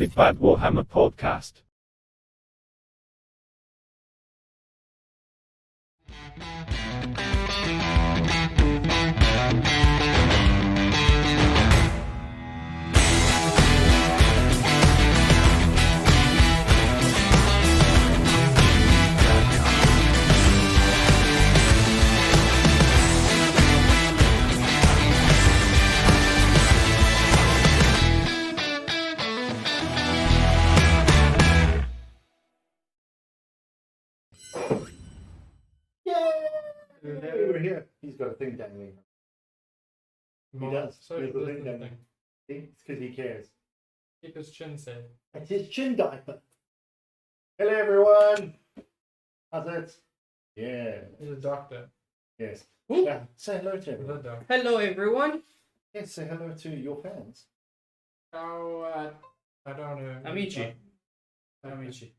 Simplified Warhammer podcast. Over here. He's got a thing dangling. He does. So There's a does thing the dangling. thing. See? It's because he cares. Keep his chin safe. It's his chin diaper. Hello, everyone. How's it? Yeah. He's a doctor. Yes. Ooh. Yeah. Say hello to He's a everyone. doctor. Hello, everyone. Yes, say hello to your fans. Oh, I don't know. Amici. Amici.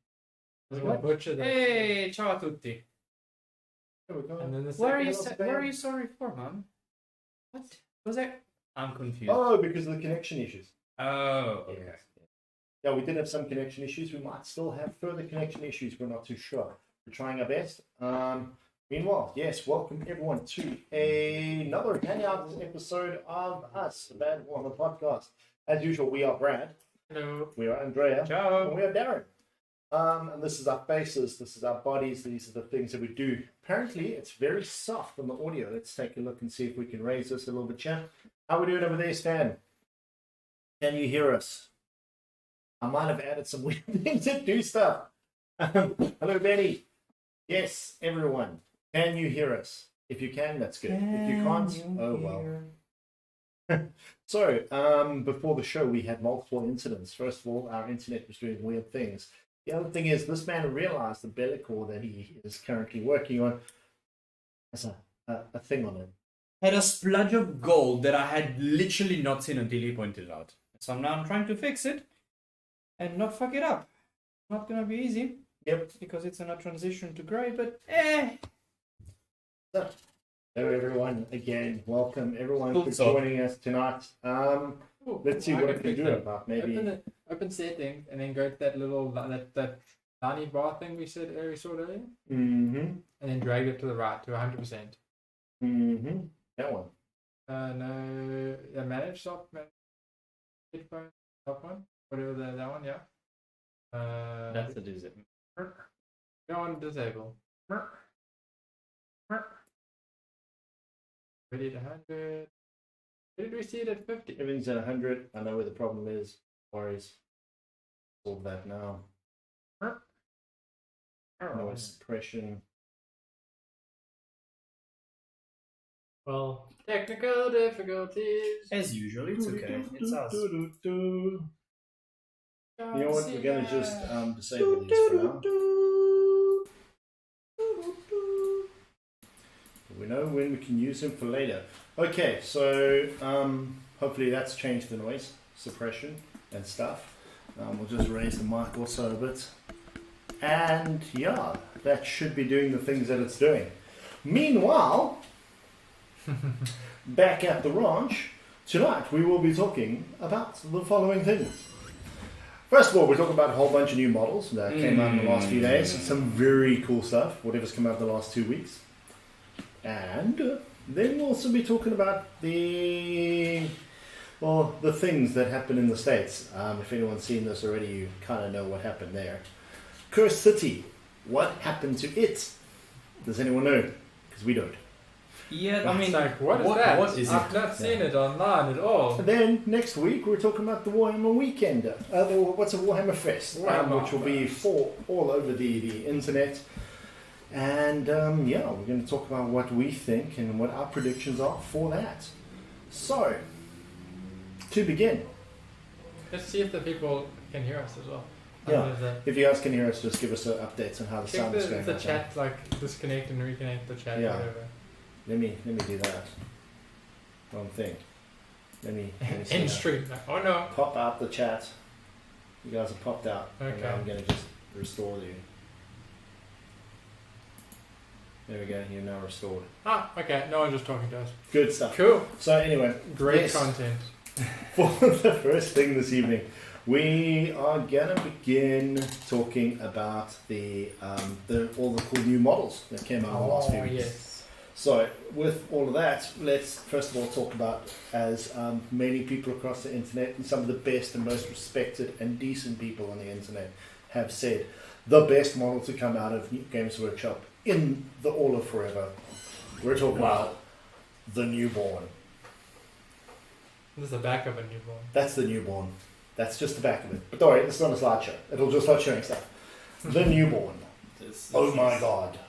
What? Butcher that. Hey, ciao a tutti. Here we go. And then the What are second you? What are you sorry for, Mum? What was that? I'm confused. Oh, because of the connection issues. Oh, okay. Yes. Yeah, we did have some connection issues. We might still have further connection issues. We're not too sure. We're trying our best. Meanwhile, yes, welcome everyone to another Hangout episode of us, the Bad Warhammer podcast. As usual, we are Brad, Hello. we are Andrea, and Ciao. we are Darren. And this is our faces, this is our bodies, these are the things that we do. Apparently, it's very soft on the audio. Let's take a look and see if we can raise this a little bit, chat. How are we doing over there, Stan? Can you hear us? I might have added some weird things that do stuff. Hello, Benny. Yes, everyone. Can you hear us? If you can, that's good. If you can't, oh well. So, before the show, we had multiple incidents. First of all, our internet was doing weird things. The other thing is, this man realized the Bellicor that he is currently working on has a thing on it. Had a spludge of gold that I had literally not seen until he pointed it out. So now I'm trying to fix it and not fuck it up. Not gonna be easy. Yep. Because it's in a transition to grey, but So, hello everyone, again, welcome everyone Cool for stuff. joining us tonight. Ooh, Let's see I what I can can fix do that. about maybe. Open settings and then go to that little that tiny bar thing we saw earlier, Mm-hmm. and then drag it to the right to 100%. Mm-hmm. That one. No, manage soft manage headphone top one, whatever that one, yeah. that's a dizzy. Go on disable. Ready at 100. Where did we see it at 50? Everything's at 100. I know where the problem is. Worries. Solve that now. No suppression. Well, technical difficulties. As usual, it's okay. It's us. You know what? We're going to just disable these for now. We know when we can use them for later. Okay, so hopefully that's changed the noise suppression and stuff. We'll just raise the mic also a bit. And yeah, that should be doing the things that it's doing. Meanwhile, back at the ranch, tonight we will be talking about the following things. First of all, we're talking about a whole bunch of new models that came out in the last few days. Some very cool stuff, whatever's come out in the last 2 weeks. And then we'll also be talking about the things that happen in the States. If anyone's seen this already, you kind of know what happened there. Curse City, what happened to it? Does anyone know? Because we don't. Yeah, I mean, Like, what is that? What is I've it? not seen it online at all. And then next week we're talking about the Warhammer Weekender. What's a Warhammer Fest? Which will be all over the internet. And yeah, we're going to talk about what we think and what our predictions are for that. So, to begin, Let's see if the people can hear us as well. Yeah. If you guys can hear us, just give us updates on how the Check sound is going. the chat, like disconnect and reconnect the chat, Yeah. whatever. Let me do that. Wrong thing. Let me see End that. stream. Oh no. Pop out the chat. You guys have popped out. And Okay. now I'm going to just restore you. There we go. You're now restored. Ah, okay. No one's just talking to us. Good stuff. Cool. So anyway, Great yes, content. for the first thing this evening, We are gonna begin talking about the all the cool new models that came out in the last few weeks. Yes. So, with all of that, let's first of all talk about, as many people across the internet and some of the best and most respected and decent people on the internet have said, the best model to come out of Games Workshop in the all of forever. We're talking about the newborn. This is the back of a newborn. That's the newborn. That's just the back of it. But don't worry, it's not a slideshow. It'll just start showing stuff. The newborn. Oh my god.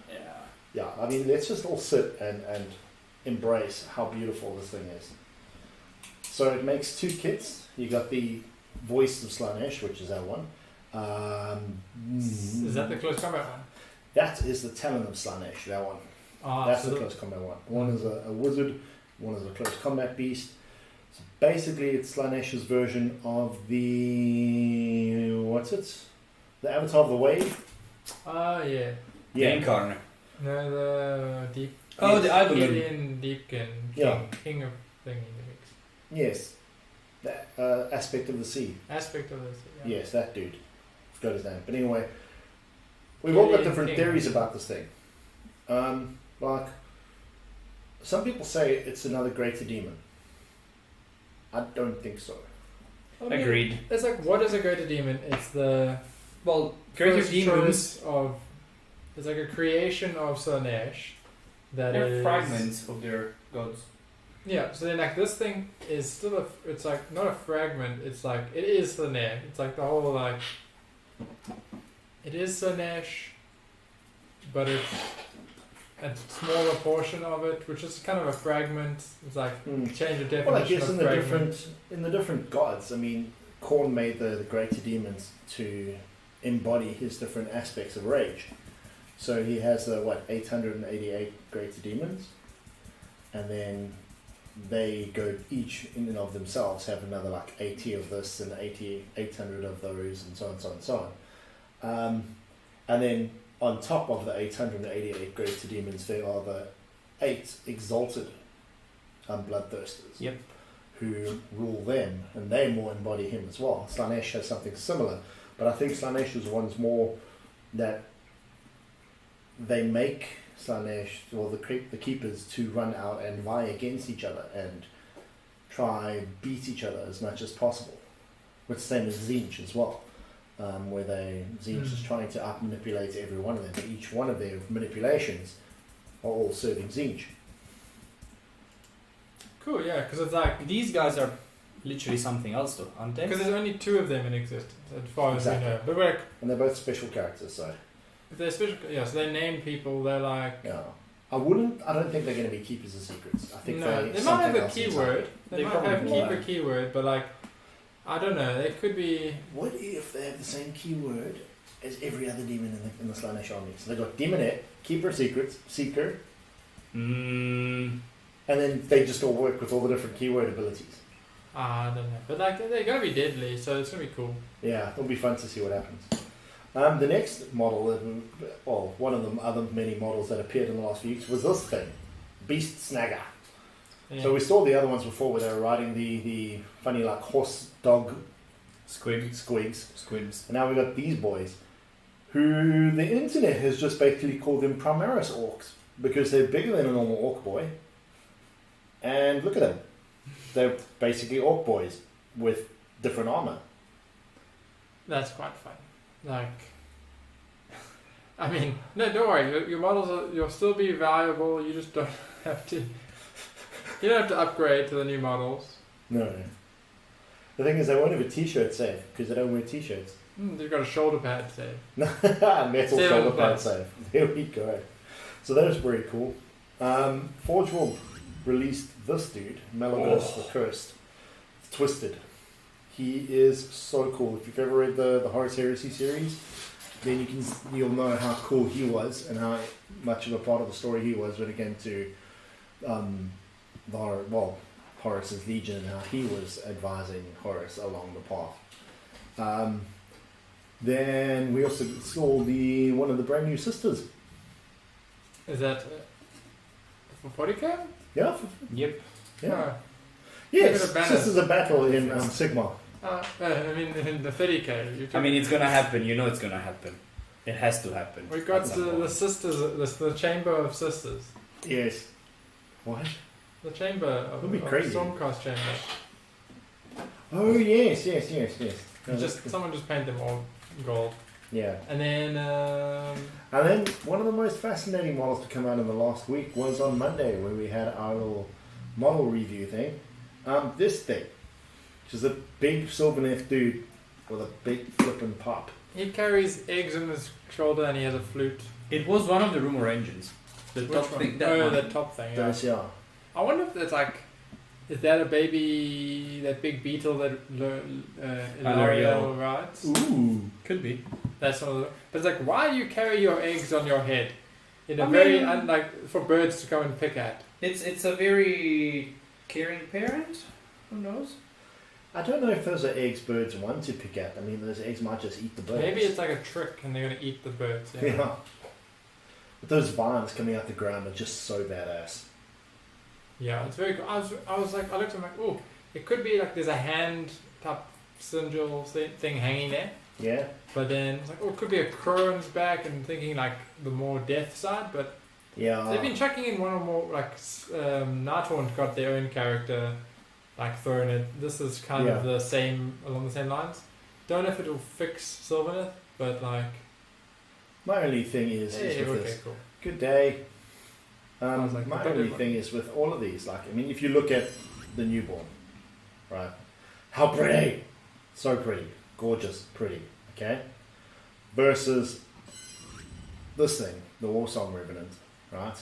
Yeah, I mean, let's just all sit and embrace how beautiful this thing is. So it makes two kits. You got the Voice of Slanesh, which is that one. Is that the close combat one? That is the Talon of Slanesh, that one. That's the close combat one. One is a wizard, one is a close combat beast. So basically, it's Slanesh's version of the... what's it? The Avatar of the Wave? Oh, yeah. Yeah. Incarnate. No, the deep. Oh, the Idolin. Alien Deepkin King. Yeah. King of thingy mix. Yes. That Aspect of the Sea. Aspect of this. Yeah. Yes, that dude. Forgot his name. But anyway, we've all got Alien different King. theories about this thing. Like, some people say it's another Greater Demon. I don't think so. I mean, Agreed. It's like, what is a greater demon? It's the Well, Greater first Demons choice of. It's like a creation of Slanesh. are fragments of their gods. Yeah, so then like this thing is still a. It's like not a fragment. It's like it is Slanesh. It's like the whole like. It is Slanesh, but it's a smaller portion of it, which is kind of a fragment. It's like change of definition. Well, I guess of in the different gods, I mean, Khorne made the Greater Demons to embody his different aspects of rage. So he has the 888 Greater Demons, and then they go each in and of themselves have another like 80 of this and 800 of those, and so on and so on and so on. And then on top of the 888 Greater Demons, there are the 8 exalted bloodthirsters. Yep. Who rule them, and they more embody him as well. Slanesh has something similar, but I think Slanesh's one's more that they make Slanesh, or the keepers, to run out and vie against each other and try beat each other as much as possible. Which the same as Tzeentch as well, where Tzeentch is trying to out-manipulate every one of them, but each one of their manipulations are all serving Tzeentch. Cool, yeah, because it's like These guys are literally something else, though, aren't they? because there's only 2 of them in existence as far as we Exactly. know. But like, And they're both special characters, so if they're special, yeah. So they name people. They're like yeah. I don't think they're going to be keepers of secrets. I think no, they're they might have a something else keyword. They They might probably have will, keep a yeah. keyword, but like I don't know. They could be. What if they have the same keyword as every other demon in the Slanesh army? So they've got Demonette, Keeper of Secrets, Seeker, Mm, and then they just all work with all the different keyword abilities. I don't know, but like they're gonna be deadly, so it's gonna be cool. Yeah, it'll be fun to see what happens. The next model, one of the other many models that appeared in the last few weeks was this thing, Beast Snagger. Yeah. So we saw the other ones before where they were riding the funny like horse dog squids. squigs. And now we've got these boys, who the internet has just basically called them Primaris orcs, because they're bigger than a normal orc boy. And look at them. They're basically orc boys with different armor. That's quite fun. Like, I mean, no, don't worry. Your models, you'll still be valuable. You just don't have to. You don't have to upgrade to the new models. No. The thing is, they won't have a t-shirt save, because they don't wear t-shirts. They've got a shoulder pad save. Metal Save shoulder on pad the save. There we go. So that was pretty cool. Forge World released this dude, Malagos the Cursed, Twisted. He is so cool. If you've ever read the Horus Heresy series, then you'll know how cool he was and how much of a part of the story he was when it came to Horus's Legion, and how he was advising Horus along the path. Then we also saw one of the brand new sisters. Is that for 40k? Yeah. Yep. Yeah. No. Yes. Look at the banner. Sisters of Battle in Sigma. I mean, in the 30k. I mean, it's gonna happen. You know, it's gonna happen. It has to happen. We got the sisters, the chamber of sisters. Yes. What? The chamber of, That'd be crazy. Stormcast chamber. Oh yes. No, Someone just paint them all gold. yeah. And then And then one of the most fascinating models to come out in the last week was on Monday where we had our little model review thing. This thing, which is a big Sylvaneth dude with a big flippin' pop. he carries eggs on his shoulder and he has a flute. It was one of the rumor engines. The Which top one? thing. Oh, One. that top thing. Yeah. Those, yeah. I wonder if that's like, is that a baby, that big beetle that L'Oreal rides? Ooh. Could be. That's one of the, but it's like, why do you carry your eggs on your head? In a I very, mean- like, for birds to come and pick at. It's a very caring parent. Who knows? I don't know if those are eggs birds want to pick at. I mean, those eggs might just eat the birds. Maybe it's like a trick and they're going to eat the birds. Yeah. Yeah. But those vines coming out the ground are just so badass. Yeah, it's very cool. I was like, I looked at him like, oh, it could be like there's a hand type sigil thing hanging there. Yeah. But then it's like, oh, it could be a crow on his back and thinking like the more death side. But Yeah. they've been chucking in one or more, like, Nighthorn's got their own character, like, thrown it. This is kind of the same, along the same lines. Don't know if it'll fix Sylvaneth, but like, My only thing is with okay, this. cool. Good day. I was like, My don't only do it. thing is with all of these, like, I mean, if you look at the newborn, right? How pretty! So pretty. Gorgeous. Pretty. Okay? Versus this thing, the Warsong Revenant, right?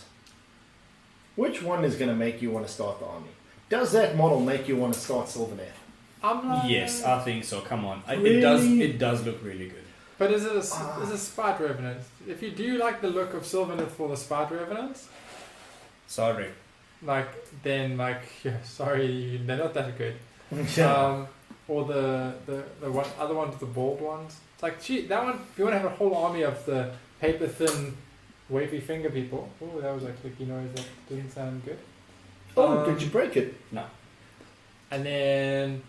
Which one is going to make you want to start the army? Does that model make you want to start Sylvaneth? I'm not. Yes, I think so. Come on. Really? It does look really good. But is it a Spite Revenant? If you do like the look of Sylvaneth for the Spite Revenants, Sorry. like, then, like, yeah, sorry, they're not that good. Or the one, other ones, the bald ones. It's like, gee, that one, if you want to have a whole army of the paper thin, wavy finger people. Oh, that was a clicky noise that didn't sound good. Oh, did you break it? No. And then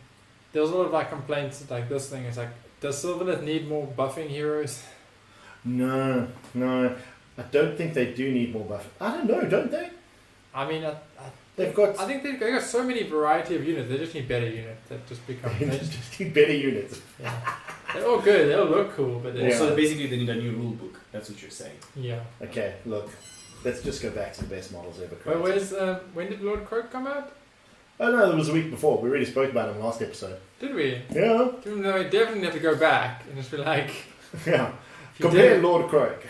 there was a lot of like complaints like this thing is like, does Sylvaneth need more buffing heroes? No. I don't think they do need more buff. I don't know, don't they? I mean, They've got. I think they've got so many variety of units. They just need better units that just become. They just need better units. Yeah. They're all good. They all look cool, but they're Also, basically, they need a new rule book. That's what you're saying. yeah. Okay, look. Let's just go back to the best models ever But created. when did Lord Croak come out? Oh no, it was a week before. We already spoke about him last episode. Did we? Yeah. No, we definitely have to go back and just be like, Yeah. if you Compare did Lord Croak.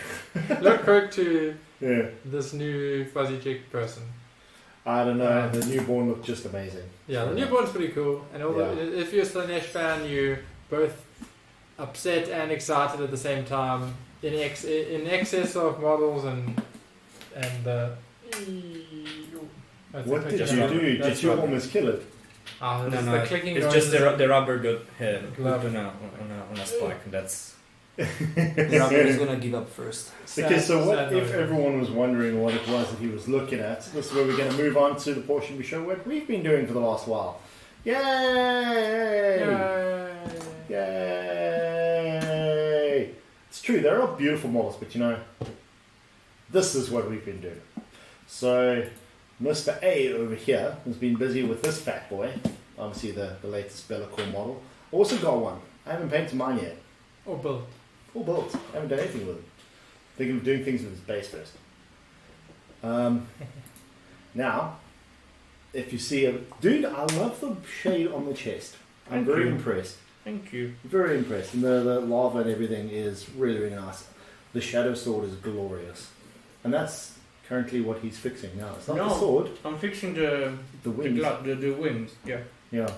Lord Croak to Yeah. this new fuzzy chick person. I don't know. The newborn looked just amazing. Yeah, the newborn's pretty cool. And although if you're a Slanesh fan, you're both upset and excited at the same time. In excess of models and What did you do? Did you almost kill it? Oh, No, the clicking it's noises. just the rubber got Glove. on a spike. That's The rubber is gonna give up first. Okay, so what sad if noise. everyone was wondering what it was that he was looking at? This is where we're going to move on to the portion we show what we've been doing for the last while. Yay! Yay. Yay! It's true, there are beautiful models, but you know, this is what we've been doing. So, Mr. A over here has been busy with this fat boy. Obviously, the latest Bellacore model. Also got one. I haven't painted mine yet. Or built. All built. I haven't done anything with it. Thinking of doing things with his base first. Now, if you see a dude, I love the shade on the chest. I'm Thank very you. impressed. thank you. Very impressed. And the lava and everything is really, really nice. The shadow sword is glorious, and that's currently what he's fixing now. It's not the No. sword, I'm fixing the wings. the wings. Yeah. Yeah.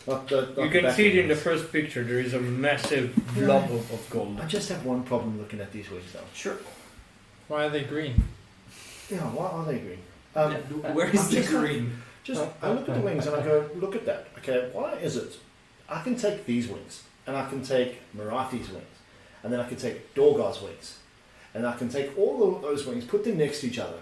Not the You can back see it in the wings. first picture. There is a massive blob of gold. I just have one problem looking at these wings though. Sure. Why are they green? Yeah, why are they green? Where is the just- green? I look at the wings and I go, look at that. Okay, why is it? I can take these wings, and I can take Marathi's wings, and then I can take Dorgar's wings, and I can take all of those wings, put them next to each other,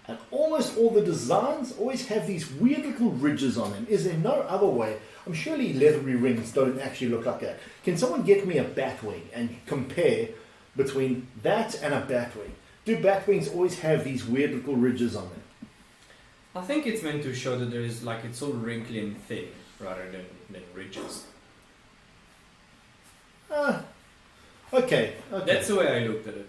And almost all the designs always have these weird little ridges on them. Is there no other way? I'm surely leathery wings don't actually look like that. Can someone get me a bat wing and compare between that and a bat wing? Do bat wings always have these weird little ridges on them? I think it's meant to show that there is like it's all wrinkly and thin rather than ridges. Okay. That's the way I looked at it.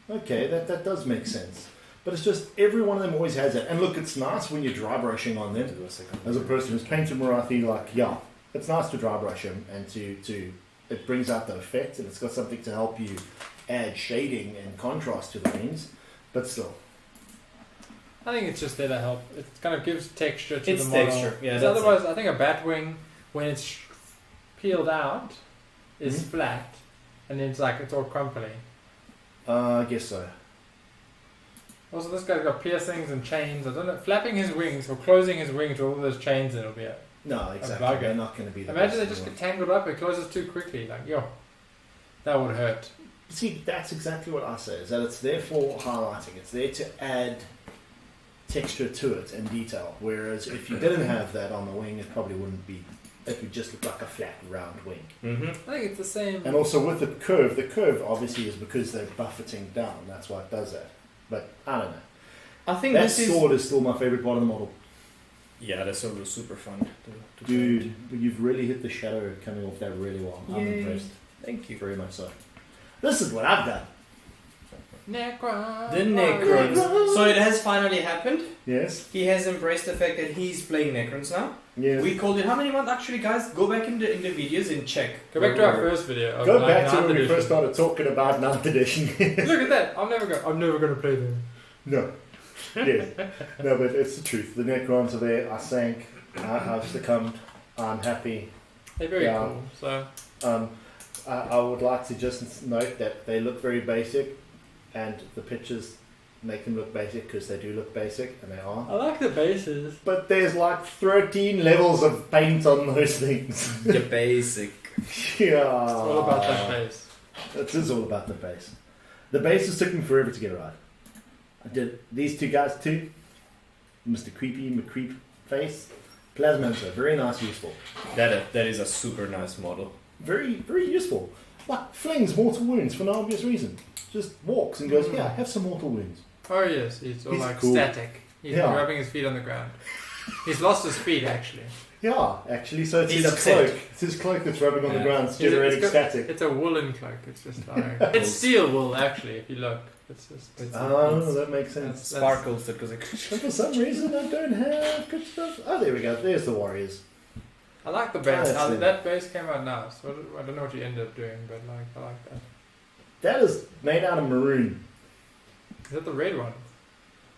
Okay, that does make sense. But it's just every one of them always has it. And look, it's nice when you're dry brushing on them. As a person who's painted Marathi, it's nice to dry brush them and to it brings out the effect and it's got something to help you add shading and contrast to the wings. But still. I think it's just there to help. It kind of gives texture to It's the model. texture, yeah. 'Cause That's otherwise, I think a bat wing, when it's peeled out, is flat, and it's all crumply. I guess so. Also, this guy's got piercings and chains. I don't know, flapping his wings or closing his wings with all those chains, it'll be a. No, exactly. bugger. They're not going to be the Imagine they best just in get the tangled up. It closes too quickly. That would hurt. world. See, that's exactly what I say, is that it's there for highlighting. It's there to add texture to it and detail. Whereas if you didn't have that on the wing, it probably wouldn't be. It would just look like a flat, round wing. Mm-hmm. I think it's the same. And also with the curve obviously is because they're buffeting down. That's why it does that. But I don't know. I think That this sword is still my favorite part of the model. Yeah, that sword was super fun to Dude, paint. you've really hit the shadow coming off that really well. I'm Yay. impressed. Thank you. Very much so. This is what I've done. Necron. The Necrons. So it has finally happened. Yes. He has embraced the fact that he's playing Necrons now. Yes. We called it how many months? Actually, guys, go back in the videos and check. Go back to our first video. Of Go like back to when 9th we edition. first started talking about 9th edition. Look at that. I'm never going to play them. No. Yes. No, but it's the truth. The Necrons are there. I sank. I've succumbed. I'm happy. They're very Yeah. cool. So I would like to just note that they look very basic, and the pictures make them look basic because they do look basic, and they are. I like the bases. But there's like 13 levels of paint on those things. The basic. Yeah. It's all about that base. It is all about the base. The bases took me forever to get right. I did these two guys too. Mr. Creepy McCreep face. Plasmancer, very nice, useful. That is a super nice model. Very, very useful. Like, flings mortal wounds for no obvious reason. Just walks and goes, yeah, have some mortal wounds. Oh yes, he's all He's like cool. static. He's Yeah. rubbing his feet on the ground. He's lost his feet actually. Yeah, actually, so it's He's his upset. cloak. It's his cloak that's rubbing on the Yeah. ground. It's It's generating got- static. It's a woolen cloak. It's just like it's steel wool actually. If you look, it's just. Oh, that makes sense. Sparkles that goes like. And for some reason, I don't have good stuff. Oh, there we go. There's the Warriors. I like the base. that's it. That base came out nice. I don't know what you ended up doing, but like I like that. That is made out of maroon. Is that the red one?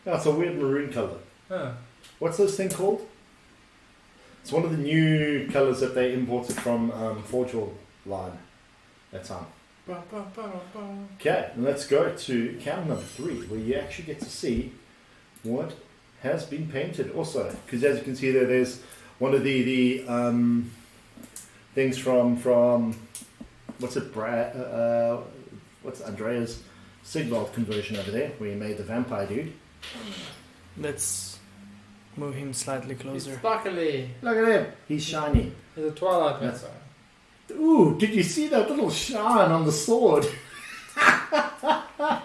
No, it's a weird maroon color. Huh. What's this thing called? It's one of the new colors that they imported from Forge World line that time. Ba, ba, ba, ba. Okay, and let's go to count number 3, where you actually get to see what has been painted. Also, because as you can see there, there's one of the things from what's it, what's Andrea's Sigvald conversion over there, where he made the vampire dude. Let's move him slightly He's closer. sparkly. Look at him, he's shiny. He's a Twilight That's- vampire. Ooh, did you see that little shine on the sword? Look at that.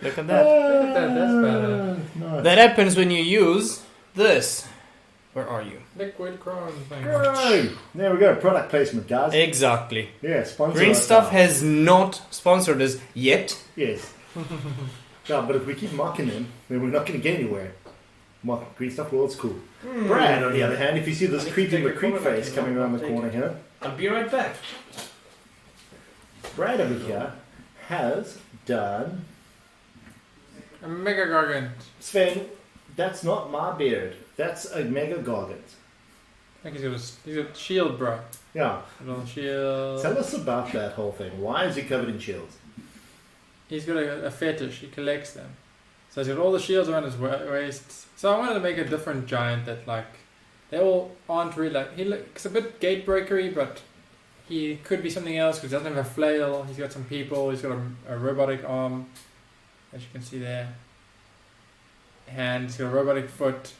Look at that, that's better. Nice. That happens when you use this. Where are you? Liquid chrome thing. Go. There we go, product placement, guys. Exactly. Yeah, sponsor Green us Stuff now. has not sponsored us yet. Yes. No, but if we keep mocking them, then we're not going to get anywhere. Green Stuff World's cool. Brad, on the other hand, if you see this I need to creepy take a McCreep comment, face I coming cannot around the take corner it. here, I'll be right back. Brad over here has done... A mega gargant. Sven, that's not my beard. That's a mega gargant. I think he's a shield, bro. Yeah. A little shield. Tell us about that whole thing. Why is he covered in shields? He's got a fetish. He collects them. So he's got all the shields around his waist. So I wanted to make a different giant that like they all aren't really like he looks a bit gatebreakery, but he could be something else because he doesn't have a flail. He's got some people. He's got a robotic arm, as you can see there. hand. He's got a robotic foot.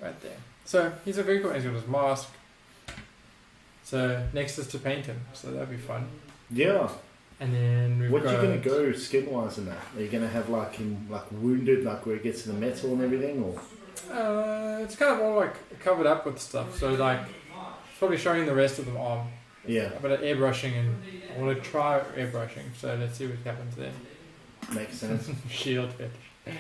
Right there. So he's a very cool. He's got his mask. So next is to paint him. So that'd be fun. Yeah. And then we've What got. you gonna go skin wise in that? Are you gonna have like him like wounded, like where it gets to the metal and everything, or? It's kind of all like covered up with stuff. So like, it's probably showing the rest of the arm. Yeah. But airbrushing and I want to try airbrushing. So let's see what happens there. Makes sense. Shield fetish.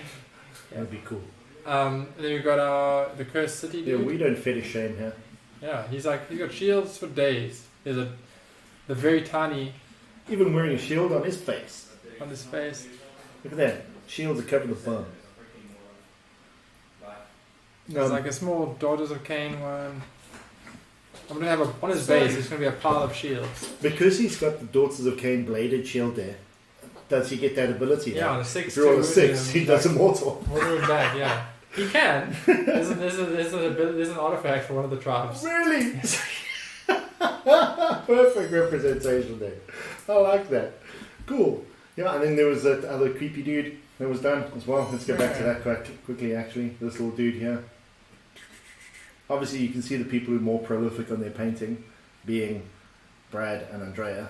That'd be cool. Then we've got the Cursed City Yeah, dude. we don't fetish shame here. Yeah, he's got shields for days. There's the very tiny Even wearing a shield on his face. on his face. Look at that. Shields are covered the bum. There's like a small Daughters of Cain one. I'm gonna have on his base. There's gonna be a pile of shields. Because he's got the Daughters of Cain bladed shield there, does he get that ability? Yeah, now? on a 6. If you're on a 6, he does immortal. Mortal and back. Yeah, he can. There's an artifact for one of the tribes. Really? Perfect representation there. I like that. Cool. Yeah, and then there was that other creepy dude that was done as well. Let's get back to that quite quickly, actually. This little dude here. Obviously, you can see the people who are more prolific on their painting, being Brad and Andrea.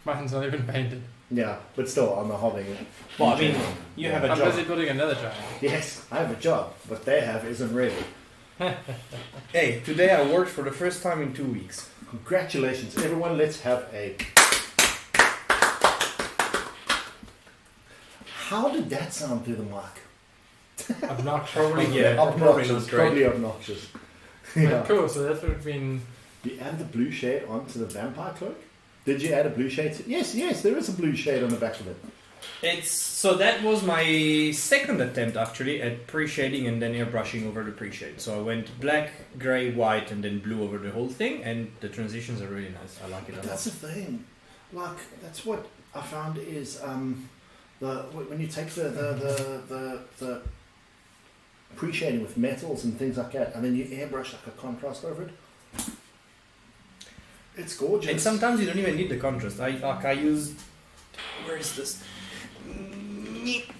Mine's not even painted. Yeah, but still on the hobbing. Well, I mean, you have a I'm job. busy building another giant. Yes, I have a job. What they have isn't really. Hey, today I worked for the first time in 2 weeks. Congratulations, everyone. Let's have a. How did that sound through the mic? Obnoxious. Probably, Yeah. yeah. Obnoxious, great. probably obnoxious. Yeah. Cool. So that's what it's been. You added the blue shade onto the vampire cloak? Did you add a blue shade? Yes, there is a blue shade on the back of it. It's so that was my second attempt actually at pre-shading and then airbrushing over the pre-shade. So I went black, grey, white, and then blue over the whole thing, and the transitions are really nice. I like it a lot. That's the thing. Like, that's what I found is when you take the pre-shading with metals and things like that, and then you airbrush like a contrast over it. It's gorgeous. And sometimes you don't even need the contrast. I use, where is this?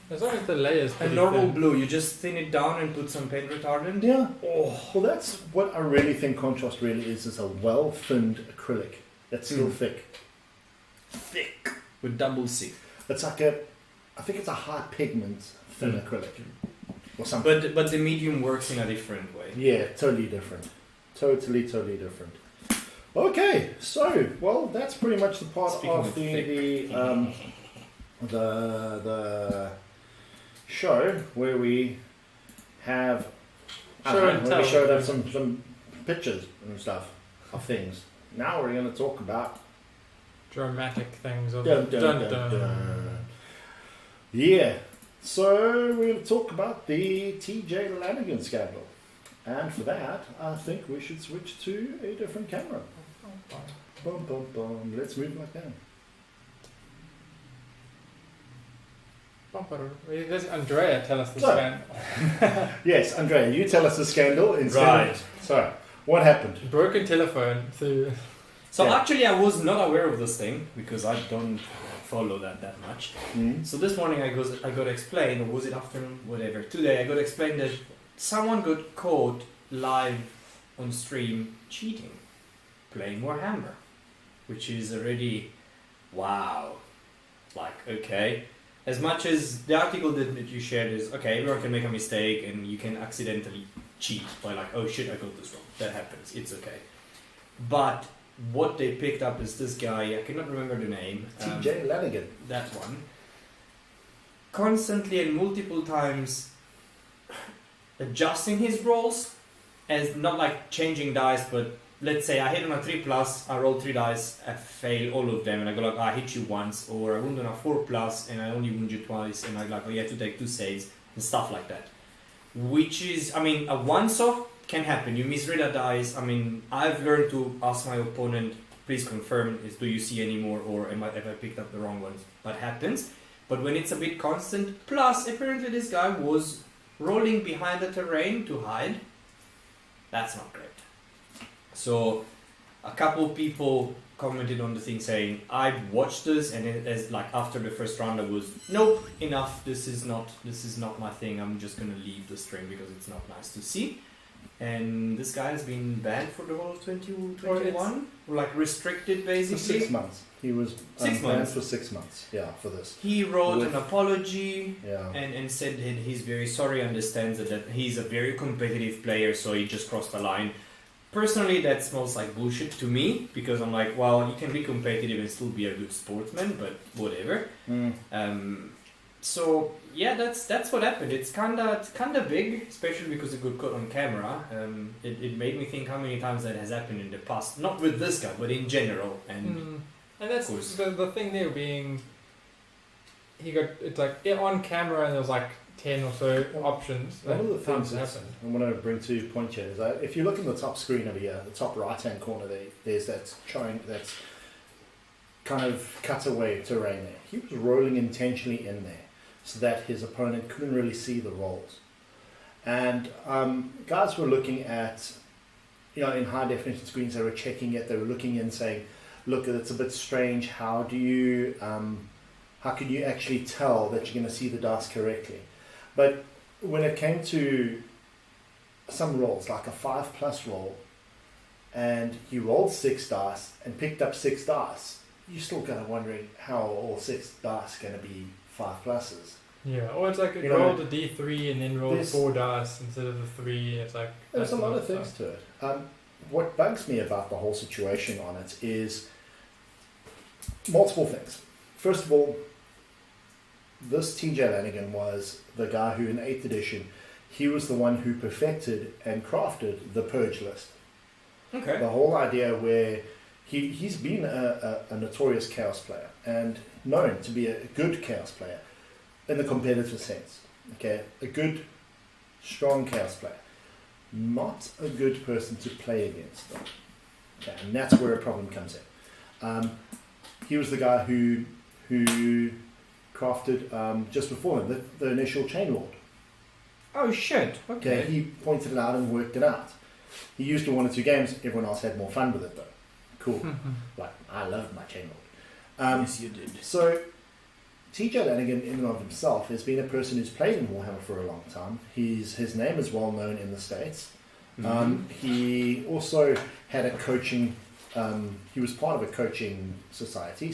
As long as the layers. A pretty normal thin. blue. You just thin it down and put some paint retardant. Yeah. Oh, Well, that's what I really think contrast really is a well-thinned acrylic that's still thick. thick with double C. It's like I think it's a high pigment thin acrylic or something. But the medium works in a different way. Yeah, totally different. Totally different. Okay, so well, that's pretty much the part Speaking of of the show where we have Show and where tell. we showed up some pictures and stuff of things. Now we're going to talk about Dramatic things. Of dun, dun, dun, dun. Yeah, so we're going to talk about the TJ Lanigan scandal. And for that, I think we should switch to a different camera. Bum, bum, bum. Let's move like that. Does Andrea tell us the So- scandal? Yes, Andrea, you tell us the scandal instead Right. of... So, what happened? Broken telephone through. So Yeah. actually, I was not aware of this thing because I don't follow that much. Mm. So this morning I got explained, or was it afternoon, whatever. Today I got explained that someone got caught live on stream cheating, playing Warhammer, which is already wow. Like, okay. As much as the article that you shared is, okay, everyone can make a mistake and you can accidentally cheat by like, oh shit, I got this wrong. That happens. It's okay. But what they picked up is this guy, I cannot remember the name. TJ Lanigan. That one. Constantly and multiple times adjusting his rolls as not like changing dice, but let's say I hit on a 3+, I roll 3 dice, I fail all of them, and I go like, I hit you once, or I wound on a 4+, and I only wound you twice, and I like, oh, you have to take 2 saves, and stuff like that. Which is, I mean, a once-off can happen. You misread a dice. I mean, I've learned to ask my opponent, please confirm, do you see any more, or have I picked up the wrong ones? That happens. But when it's a bit constant, plus apparently this guy was rolling behind the terrain to hide. That's not great. So a couple of people commented on the thing saying, I've watched this, and it is like after the first round I was, nope, enough, this is not my thing, I'm just gonna leave the stream because it's not nice to see. And this guy has been banned for the whole of 2021, like restricted For basically. 6 months. He was 6 banned months? for 6 months. Yeah, for this. He wrote With- an apology Yeah. and said that he's very sorry, understands that he's a very competitive player, so he just crossed the line. Personally, that smells like bullshit to me, because I'm like, well, you can be competitive and still be a good sportsman, but whatever. So yeah, that's what happened. It's kinda big, especially because it got caught on camera. It made me think how many times that has happened in the past, not with this guy, but in general. And And that's Of course. the thing there being, it's like on camera and there's like 10 or so options. One of the that things times that happen. I want to bring to point here is that if you look in the top screen over here, the top right-hand corner there, there's that showing that's kind of cutaway terrain there. He was rolling intentionally in there so that his opponent couldn't really see the rolls. And guys were looking at, in high definition screens, they were checking it, they were looking in saying, look, it's a bit strange, how can you actually tell that you're going to see the dice correctly? But when it came to some rolls, like a 5+ roll, and he rolled 6 dice and picked up 6 dice, you're still kind of wondering how are all 6 dice going to be 5+s. Yeah, or it's like it You know, rolled a d3 and then rolled there's- 4 dice instead of the 3. It's like There's that's a lot lot of things to it. What bugs me about the whole situation on it is multiple things. First of all, this TJ Lanigan was the guy who in 8th edition, he was the one who perfected and crafted the purge list. okay, The whole idea where he's been a notorious chaos player and known to be a good chaos player in the competitive sense. Okay, a good, strong chaos player. Not a good person to play against though. Okay, and that's where a problem comes in. He was the guy who crafted just before him the initial Chain Lord. oh shit, Okay, he pointed it out and worked it out. He used it 1 or 2 games. Everyone else had more fun with it though. Cool. Like I loved my Chain Lord. yes, you did. So TJ Lanigan in and of himself has been a person who's played in Warhammer for a long time. His name is well known in the States. He also had a coaching. He was part of a coaching society,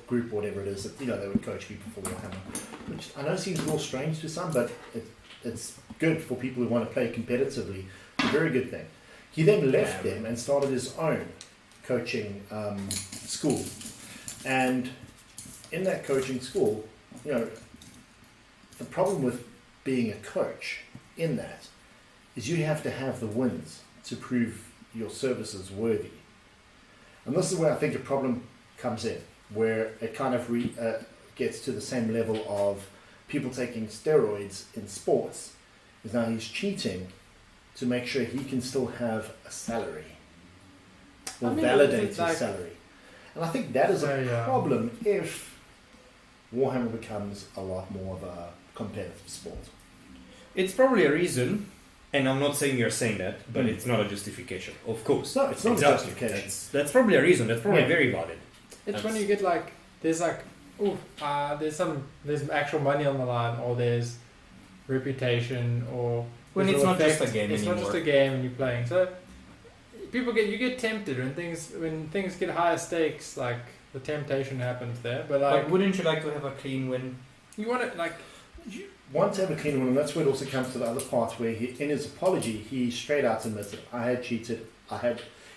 group, whatever it is. That, they would coach people for Warhammer, which I know seems a little strange to some, but it's good for people who want to play competitively. It's a very good thing. He then left them and started his own coaching school, and in that coaching school, the problem with being a coach in that is you have to have the wins to prove your services worthy. And this is where I think a problem comes in, where it kind of gets to the same level of people taking steroids in sports, is now he's cheating to make sure he can still have a salary or validate his salary. And I think that is a problem if Warhammer becomes a lot more of a competitive sport. It's probably a reason, and I'm not saying you're saying that, but it's not a justification, of course. No, it's not a justification. That's probably a reason. That's probably very valid. It's when you get there's there's actual money on the line, or there's reputation, or When there's it's not effect. just a game It's anymore. not just a game and you're playing. So you get tempted when things get higher stakes. Like the temptation happens there, but Like, wouldn't you like to have a clean win? you want it You want to have a clean one, and that's where it also comes to the other part where in his apology, he straight out admitted, I had cheated.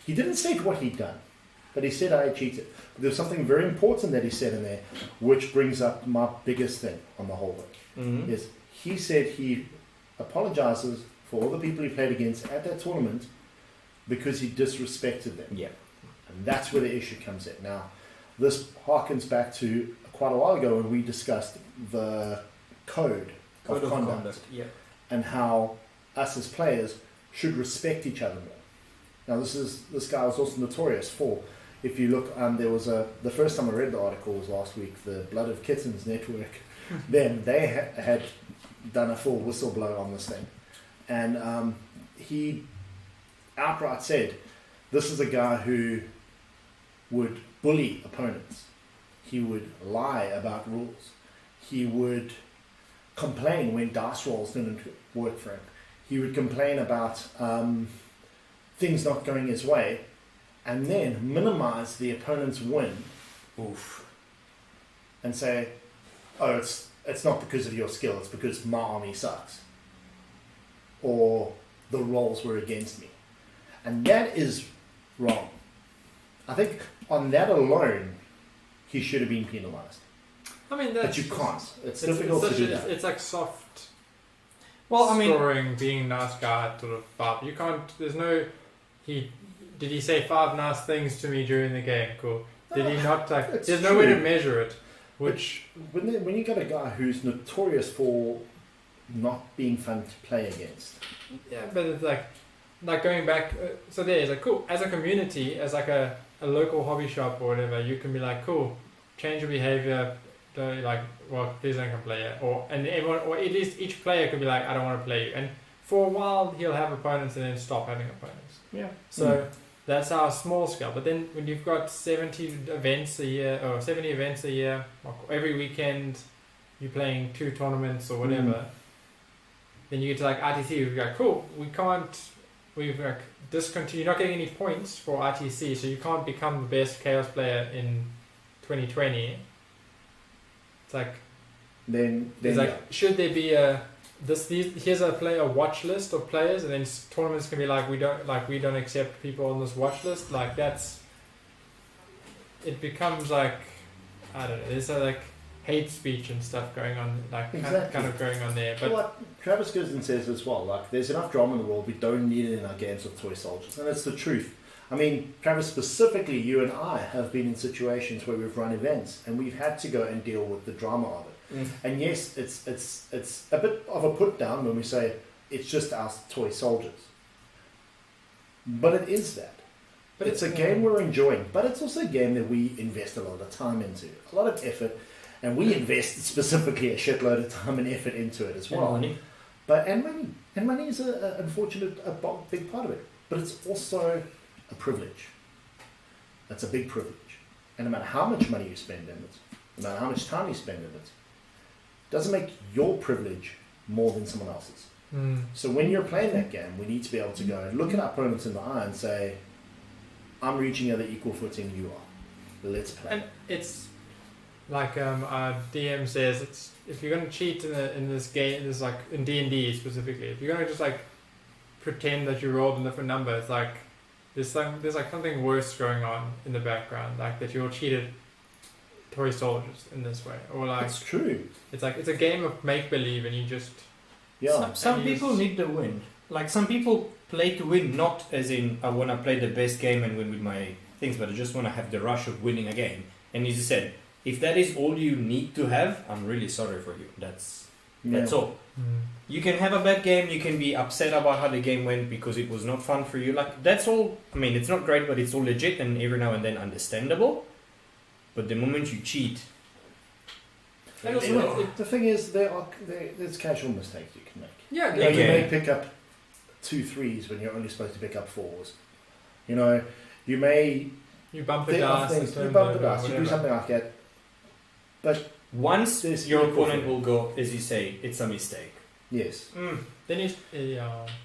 He didn't state what he'd done, but he said I had cheated. But there's something very important that he said in there, which brings up my biggest thing on the whole thing. Is he said he apologizes for all the people he played against at that tournament because he disrespected them. Yeah. And that's where the issue comes in. Now, this harkens back to quite a while ago when we discussed the code of conduct. Yeah. And how us as players should respect each other more. Now, this guy was also notorious for, if you look, there was the first time I read the article was last week, the Blood of Kittens network. Then they had done a full whistleblow on this thing, and he outright said This is a guy who would bully opponents. He would lie about rules. He would complain when dice rolls didn't work for him. He would complain about things not going his way, and then minimize the opponent's win. Oof. And say, "Oh, it's not because of your skill. It's because my army sucks, or the rolls were against me," and that is wrong. I think on that alone, he should have been penalized. I mean, that's But you can't. It's difficult to do that. It's like soft. Well, I mean, scoring, being nice guy sort of vibe. You can't. There's no. Did he say 5 nice things to me during the game? Cool. Did he not? Like, It's there's no way to true. measure it. Which When you got a guy who's notorious for not being fun to play against, yeah, but it's like going back. So there's like cool as a community, as like a local hobby shop or whatever. You can be like cool, change your behavior. Like, well, please don't come play it, and everyone, or at least each player could be like, I don't want to play you, and for a while he'll have opponents and then stop having opponents. yeah. So that's our small scale. But then when you've got 70 events a year, or 70 events a year, or every weekend you're playing 2 tournaments or whatever, then you get to like ITC. We've got cool. We've like discontinued. You're not getting any points for ITC, so you can't become the best chaos player in 2020. It's like Then it's like should there be here's a player watch list of players, and then tournaments can be like we don't accept people on this watch list. Like it becomes like I don't know. There's like hate speech and stuff going on, like Exactly. kind of going on there. But what Travis Gooden says as well, like there's enough drama in the world, we don't need it in our games with toy soldiers, and it's the truth. I mean, Travis, specifically, you and I have been in situations where we've run events and we've had to go and deal with the drama of it. And yes, it's a bit of a put down when we say it's just our toy soldiers, but it is that. But it's a game we're enjoying, but it's also a game that we invest a lot of time into, a lot of effort, and we invest specifically a shitload of time and effort into it as well. Money. And money is a big part of it, but it's also a privilege. That's a big privilege, and no matter how much money you spend in it, no matter how much time you spend in it, doesn't make your privilege more than someone else's. So when you're playing that game, we need to be able to go and look at our opponents in the eye and say, I'm reaching at the equal footing you are. Let's play. And it's like our DM says, it's if you're going to cheat in this game, this like in D&D specifically, if you're going to just like pretend that you rolled a different number, it's like there's like something worse going on in the background, like that you're cheated toy soldiers in this way, or like It's true. it's like it's a game of make believe, and you just Yeah. Some And you people s- need the win. Like some people play to win, not as in I want to play the best game and win with my things, but I just want to have the rush of winning a game. And as you said, if that is all you need to have, I'm really sorry for you. That's all. You can have a bad game, you can be upset about how the game went because it was not fun for you. Like that's all. I mean, it's not great, but it's all legit and every now and then understandable. But the moment you cheat, And also, The thing is, there's casual mistakes you can make. yeah, You know, you Okay. may pick up 2 3s when you're only supposed to pick up 4s. You know, you may you bump the there are dice, in things, you terms bump of the dice, you do whatever. something like that. But once There's your equal opponent for will go, as you say, it's a mistake. yes, Then you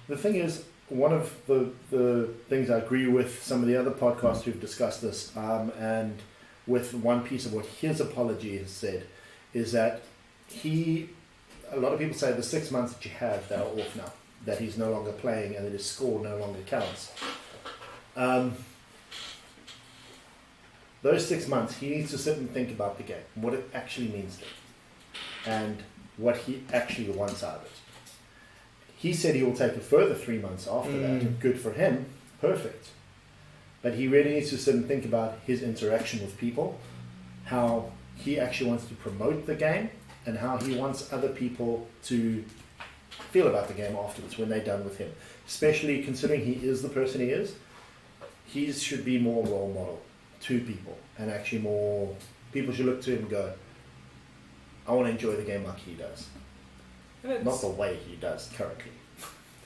the thing is, one of the things I agree with some of the other podcasts who've discussed this, and with one piece of what his apology has said, is that a lot of people say the 6 months that you have, they're off now, that he's no longer playing and that his score no longer counts. Those 6 months, he needs to sit and think about the game, what it actually means to him, and what he actually wants out of it. He said he will take a further 3 months after that. Good for him. Perfect. But he really needs to sit and think about his interaction with people, how he actually wants to promote the game, and how he wants other people to feel about the game afterwards when they're done with him. Especially considering he is the person he is, he should be more role model to people, and actually more people should look to him and go, I want to enjoy the game like he does. And Not the way he does currently.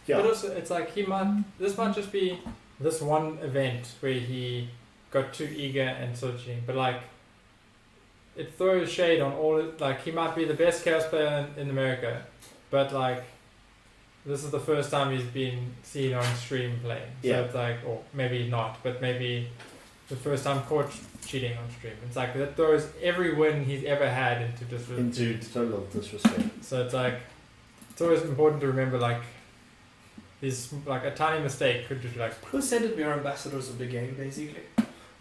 Yeah. But also, it's like this might just be this one event where he got too eager and sort of cheating, but like it throws shade on all. Like he might be the best chaos player in America, but like this is the first time he's been seen on stream playing. So Yeah. it's like, or maybe not, but maybe the first time caught cheating on stream. It's like that throws every win he's ever had into disrespect. Into total disrespect. So it's like it's always important to remember like these like a tiny mistake could just be like. Who said that we are ambassadors of the game, basically?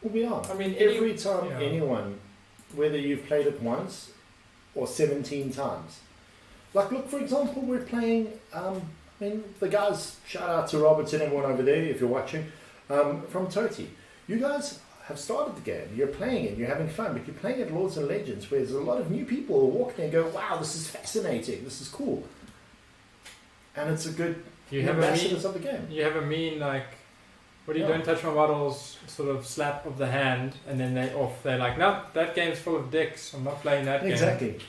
Well, we are. I mean, Every time yeah. anyone, whether you've played it once or 17 times. Like, look, for example, we're playing, I mean, the guys, shout out to Roberts and everyone over there if you're watching, from Toti. You guys have started the game, you're playing it, you're having fun, but you're playing at Lords and Legends where there's a lot of new people who walk in and go, wow, this is fascinating, this is cool. And it's a good You have a ambassadors mean, of the game. you have a mean like, what do you Yeah. don't touch my models? Sort of slap of the hand, and then they're like, no, that game's full of dicks. I'm not playing that game. Exactly.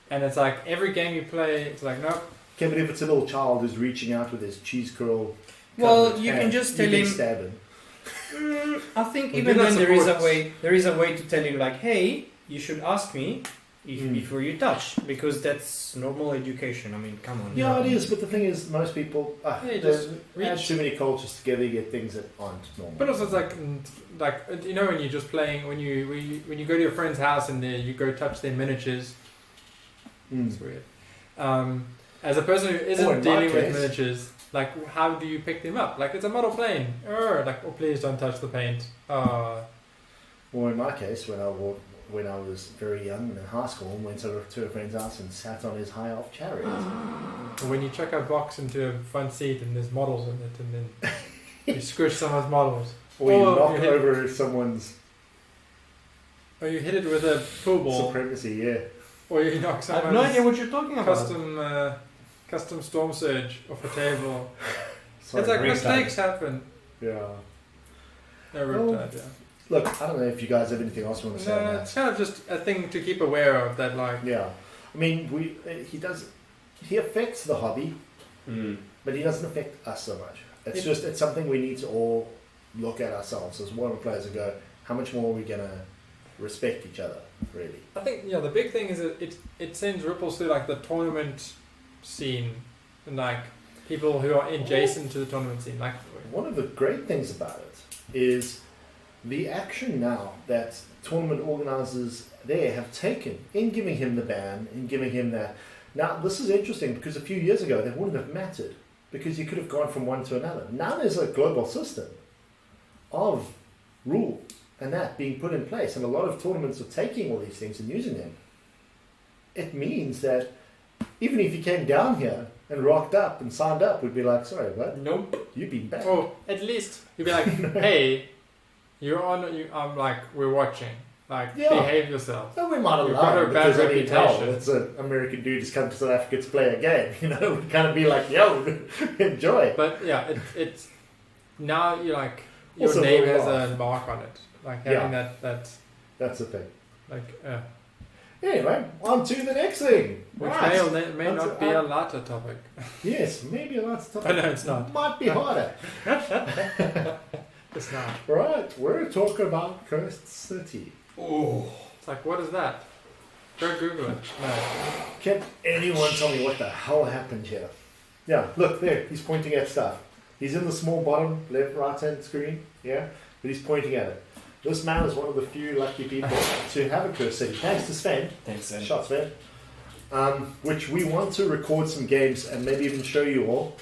And it's like every game you play, it's like nope. Okay, but if it's a little child who's reaching out with his cheese curl, Well, covered you can hand, just you tell can him. stab him. I think Well, even do that then there is a supports- way. There is a way to tell him like, hey, you should ask me Mm. before you touch, because that's normal education. I mean, come on. Yeah, it is, but the thing is, most people Yeah, they just add reach. too many cultures together, you get things that aren't normal. But also it's like you know when you're just playing when you go to your friend's house and you go touch their miniatures. Mm. It's weird. As a person who Or in isn't my dealing with case- miniatures, like how do you pick them up? Like it's a model plane. Like oh please don't touch the paint. Well, in my case, when I was very young and in high school, and went to a friend's house and sat on his high elf chariot. When you chuck a box into a front seat and there's models in it, and then you squish someone's models, Or you Oh, knock you hit- over someone's or you hit it with a pool ball, supremacy, yeah. or you knock I have someone's no idea what you're talking about. custom storm surge off a table. Sorry, It's like Riptide. mistakes happen. Yeah. No, Oh. Riptide, yeah. Look, I don't know if you guys have anything else you want to say on No, that. it's kind of just a thing to keep aware of. That like, Yeah. I mean, he affects the hobby, Mm. but he doesn't affect us so much. It's Yeah. it's something we need to all look at ourselves as Warhammer players and go, how much more are we going to respect each other, really? I think the big thing is that it sends ripples through like the tournament scene and like people who are adjacent to the tournament scene. Like, One of the great things about it is the action now that tournament organisers there have taken in giving him the ban, in giving him that. Now, this is interesting because a few years ago that wouldn't have mattered because you could have gone from one to another. Now there's a global system of rules and that being put in place, and a lot of tournaments are taking all these things and using them. It means that even if you came down here and rocked up and signed up, we'd be like, sorry, what? nope. You've been banned. Or at least you'd be like, hey, you're on. I'm like, we're watching. Like, Yeah. behave yourself. No, we might You've got allow a it bad because I mean, hell, reputation. it's an American dude who's come to South Africa to play a game. You know, we'd kind of be like, yo, enjoy. But yeah, it's now you like your Also, name we'll has laugh. a mark on it. Like having that That's the thing. like Anyway, on to the next thing. which Right. may or may On to- not be a lighter topic. Yes, maybe a lot of stuff. But no, it's not. Might be harder. It's not. Right, we're talking about Cursed City. Oh. It's like, what is that? Go Google it. No. Can anyone tell me what the hell happened here? Yeah, look there. He's pointing at stuff. He's in the small bottom left, right-hand screen. Yeah, but he's pointing at it. This man is one of the few lucky people to have a Cursed City. Thanks to Sven. Thanks, Sam. Shots, Sven. Which we want to record some games and maybe even show you all.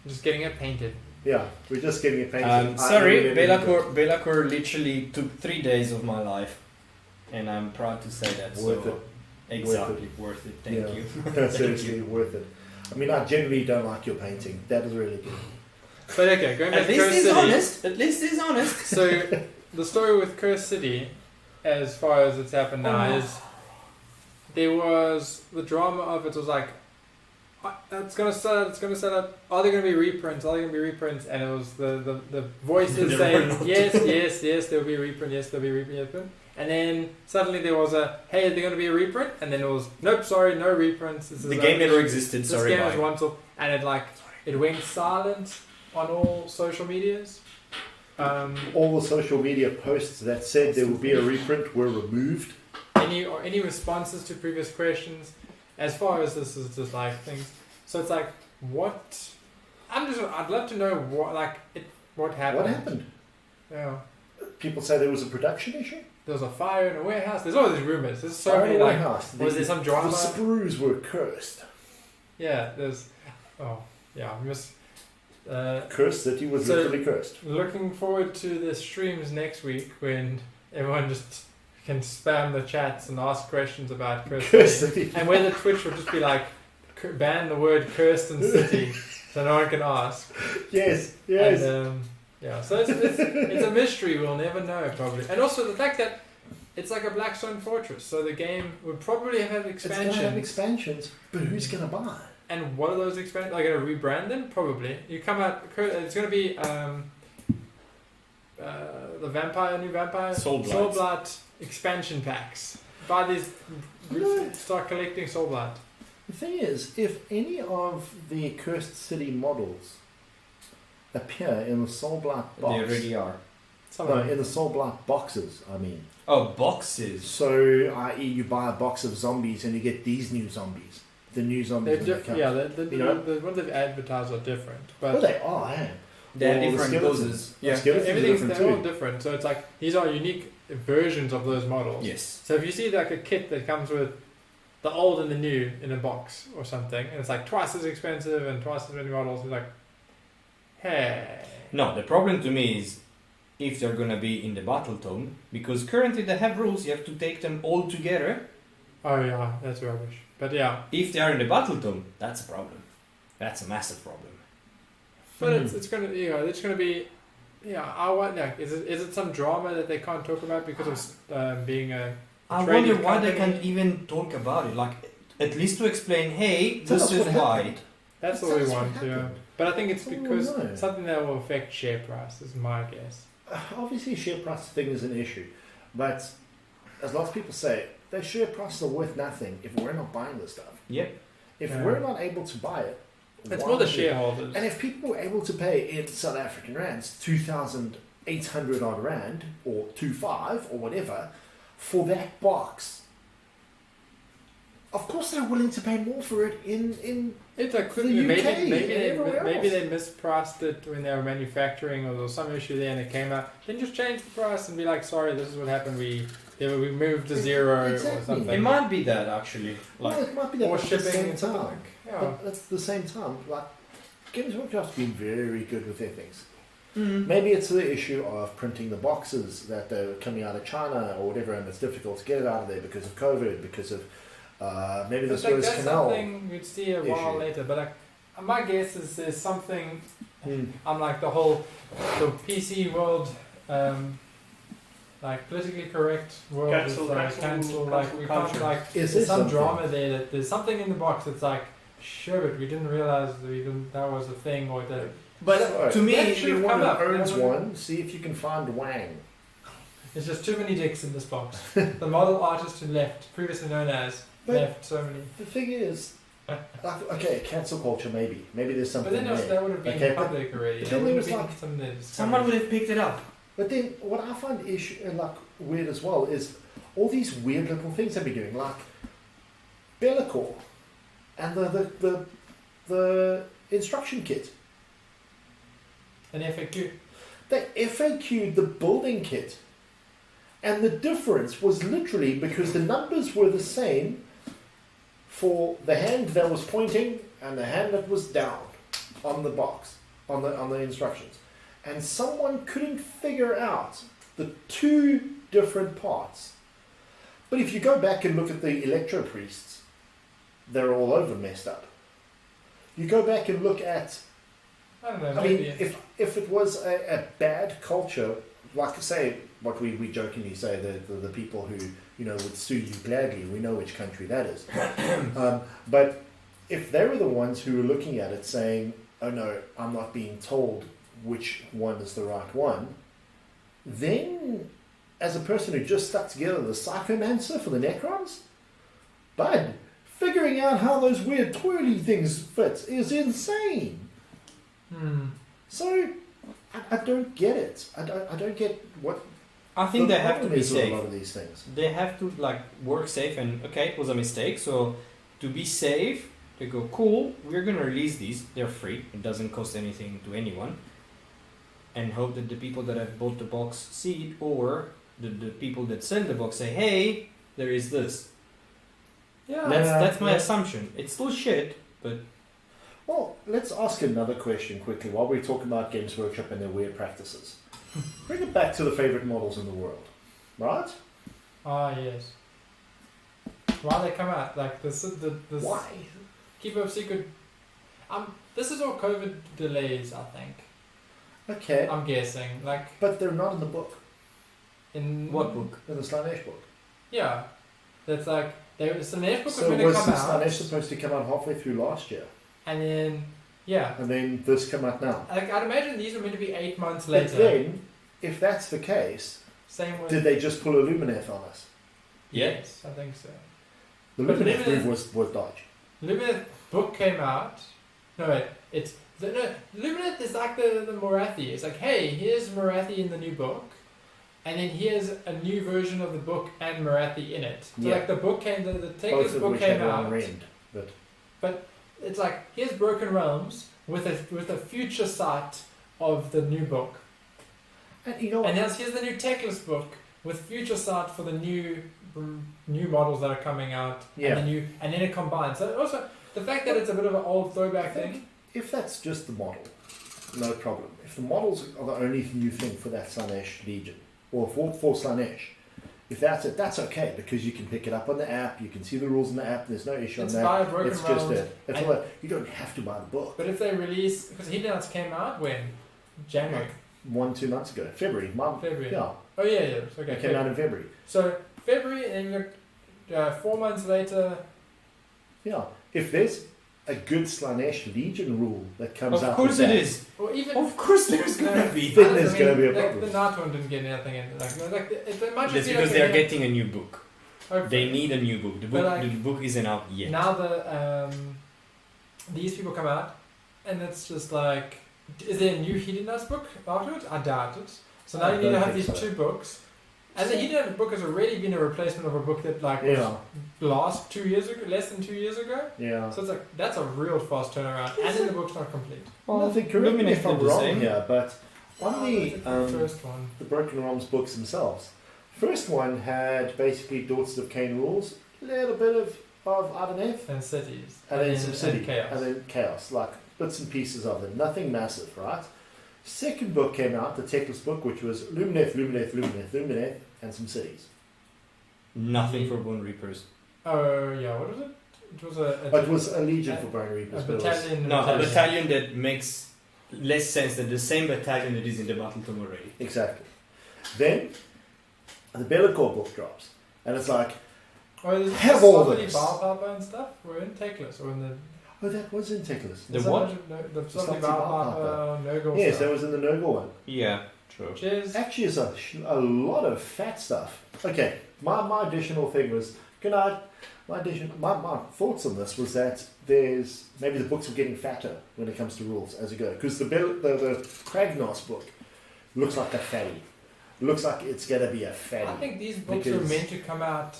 Just getting it painted. Yeah, we're just getting it painted. Sorry, I- Belacor literally took 3 days of my life, and I'm proud to say that. Worth so it. Exactly, worth it. Thank Yeah. you. That's seriously worth it. I mean, I generally don't like your painting. That is really good. But okay, going back At to least Cursed he's City. honest. At least he's honest. So the story with Cursed City, as far as it's happened now, is there was the drama of it was like, it's gonna sell out, it's gonna sell out. Are there gonna be reprints? Are there gonna be reprints? And it was the voices There saying were not. yes, there'll be a reprint, yes, there'll be a reprint. And then suddenly there was a, hey, is there gonna be a reprint? And then it was, nope, sorry, no reprints. This is The game never existed. This Sorry, game was bye. once off, and it went silent on all social medias. All the social media posts that said there would be a reprint were removed. Any responses to previous questions, as far as this is just like things. So it's like, what? I'd love to know what happened. What happened? Yeah. People say there was a production issue. There was a fire in a warehouse. There's all these rumors. There's so Fire in many a like. warehouse. Was there some drama? The sprues were cursed. Yeah. There's. Oh yeah. Cursed that he was So- literally cursed. Looking forward to the streams next week when everyone just can spam the chats and ask questions about Cursed Kirsten. City. And whether Twitch will just be like, ban the word Kirsten City so no one can ask. Yes. And, yeah, so it's a mystery we'll never know probably. And also the fact that it's like a Blackstone Fortress, so the game would probably have It's going to expansions. have expansions, but who's going to buy? And what are those expansions? Are they going to rebrand them? Probably. You come out, it's going to be the new vampire Soulblight expansion packs. Buy these, start collecting Soulblight. The thing is, if any of the Cursed City models appear in the Soulblight They box, already are. no, in the Soulblight boxes, I mean. Oh, boxes. So, i.e., you buy a box of zombies and you get these new zombies. The new zombies. They're when they come. yeah, You know? the ones they've advertised are different. But Well, they are, eh? They're Or the different skeletons. poses. The Yeah. skeletons are everything's different they're all too. different. So it's like these are unique versions of those models. Yes. So if you see like a kit that comes with the old and the new in a box or something, and it's like twice as expensive and twice as many models, it's like, hey. No, the problem to me is if they're gonna be in the battle tome, because currently they have rules, you have to take them all together. Oh yeah, that's rubbish. But yeah, If they are in the battle tome, that's a problem. That's a massive problem. but it's gonna be I want like is it some drama that they can't talk about because of being a I trading wonder why they company? can't even talk about it. Like, at least to explain, hey, Tell this us is what why. happened. That's Tell what we us want. Yeah, happened. but I think it's That's all we because know. something that will affect share price is my guess. Obviously, share price thing is an issue, but as lots of people say, their share prices are worth nothing if we're not buying the stuff. Yep. If Yeah. we're not able to buy it, It's why more the would we? shareholders. And if people were able to pay in South African rands 2,800 odd rand or 2,500 or whatever for that box, of course they're willing to pay more for it in It's a quick, the maybe, UK maybe, and they, everywhere maybe else. they mispriced it when they were manufacturing, or there was some issue there and it came out. Then just change the price and be like, sorry, this is what happened. We moved to zero Exactly. or something. It might be that, actually. well, Like, it might be that or but at the shipping same and something. time. Yeah. But at the same time, like Games Workshop's been very good with their things. mm, Maybe it's the issue of printing the boxes that they're coming out of China or whatever, and it's difficult to get it out of there because of COVID, because of maybe the It's like Suez that's Canal. something you'd see a while issue. later. But like, my guess is there's something. Hmm. Unlike the PC world, like politically correct world Cancel- is like cancel like we culture. can't like Is there's there some something? drama there that there's something in the box that's like sure, but we didn't realize that was a thing or that. but Alright. to me, That should have Anyone come who up. owns That would- one, see if you can find Wang. There's just too many dicks in this box. The model artist who left, previously known as, But- left so many. The thing is, like, okay, cancel culture maybe. Maybe there's But something then there. that would have been Okay, but- public already. but That then there would have was been something they discovered. someone would have picked it up. But then what I find like weird as well is all these weird little things they've been doing, like Bellicor and the instruction kit. An FAQ. They FAQ'd the building kit. And the difference was literally because the numbers were the same for the hand that was pointing and the hand that was down on the box, on the instructions. And someone couldn't figure out the two different parts. But if you go back and look at the Electro Priests, they're all over messed up. You go back and look at I don't know. I mean, Maybe if it was a bad culture, like say what we jokingly say, the people who would sue you gladly, we know which country that is. But if they were the ones who were looking at it saying, "Oh no, I'm not being told which one is the right one," then as a person who just stuck together the Psychomancer for the Necrons, bud, figuring out how those weird twirly things fit is insane. So I don't get it. I don't get what. I think the they have to problem be is with safe. a lot of these things. They have to like work safe, and okay, it was a mistake. So to be safe, they go cool. We're gonna release these. They're free. It doesn't cost anything to anyone. And hope that the people that have bought the box see it, or the people that sell the box say, "Hey, there is this." Yeah. That's my Yeah. assumption. It's still shit, but Well, let's ask another question quickly while we're talking about Games Workshop and their weird practices. Bring it back to the favorite models in the world, right? Ah, yes. Why they come out like this? This Why? Keep up secret. This is all COVID delays, I think. Okay, I'm guessing. Like but they're not in the book, in what book? in the Slanesh book. Yeah, that's like the next book was So going to was come the out, Slanesh supposed to come out halfway through last year, and then yeah, and then this come out now? like I'd imagine these were meant to be 8 months But later. then, if that's the case, Same with did they just pull a Lumineth on us? Yes, I think so. The But Lumineth Lumineth- move was dodge. Lumineth book came out. No, wait, it's Lumineth is like the Morathi. It's like, hey, here's Morathi in the new book, and then here's a new version of the book and Morathi in it. So Yeah. like the book came, the Both Takeless of book which came had one out. rend. It's like here's Broken Realms with a future sight of the new book, And you know what? and here's the new Takeless book with future sight for the new models that are coming out. Yeah. And then it combines. So also the fact that it's a bit of an old throwback thing. If that's just the model, no problem. If the models are the only new thing for that Slanesh Legion, or for Slanesh, if that's it, that's okay, because you can pick it up on the app, you can see the rules in the app, there's no issue It's on by that. Broken It's just Realms. it. It's and- all that. You don't have to buy the book. But if they release, because Hidden Nuts came out when? January, 1-2 months ago. February. February. Yeah, Oh yeah, yeah. Okay. it came out in February. So February, and you got 4 months later. Yeah. If there's a good Slanesh Legion rule that comes out, Of course with it that, is. Or even Of course there's gonna be. Then there's gonna be a like, problem. The Night one didn't get anything in. Like they might just That's be because like they are getting a new book. Okay. They need a new book. The But book, like- the book isn't out yet. Now these people come out, and it's just like, is there a new Hidden Nuts book after it? I doubt it. So now I you need to don't have think these so. 2 books. And the Hidden Nuts book has already been a replacement of a book that like Yeah. was last 2 years ago, less than 2 years ago. Yeah. So it's like that's a real fast turnaround, and then the book's not complete. Nothing, correct me Lumineth if I'm did the wrong same. here, but on I the think the first one. the Broken Realms books themselves. First one had basically Daughters of Cain rules, a little bit of Ardeneth, And cities. and then some city, chaos. and then chaos, like bits and pieces of it, nothing massive, right? Second book came out, the Techless book, which was Lumineth, and some cities. Nothing for Bone Reapers. Oh yeah, what was it? It was It was a Legion for Bone a Reapers, but it was, battalion. No, a battalion. battalion that makes less sense than the same battalion that is in the Battle Tome already. exactly. Then the Bellicor book drops, and it's like, Oh, there's Have all so many this. Balpapa and stuff. We're in Takeless or in the. oh, that was in Techless. The what? The Slotty Slotty Balpapa, Nurgle Yes, stuff. that was in the Nurgle one. Yeah, true. Which is Actually, it's a lot of fat stuff. Okay, my additional thing was, my thoughts on this was that there's maybe the books are getting fatter when it comes to rules as you go, because the Kragnos book looks like a fatty. Looks like it's gonna be a fatty. I think these books are because- meant to come out.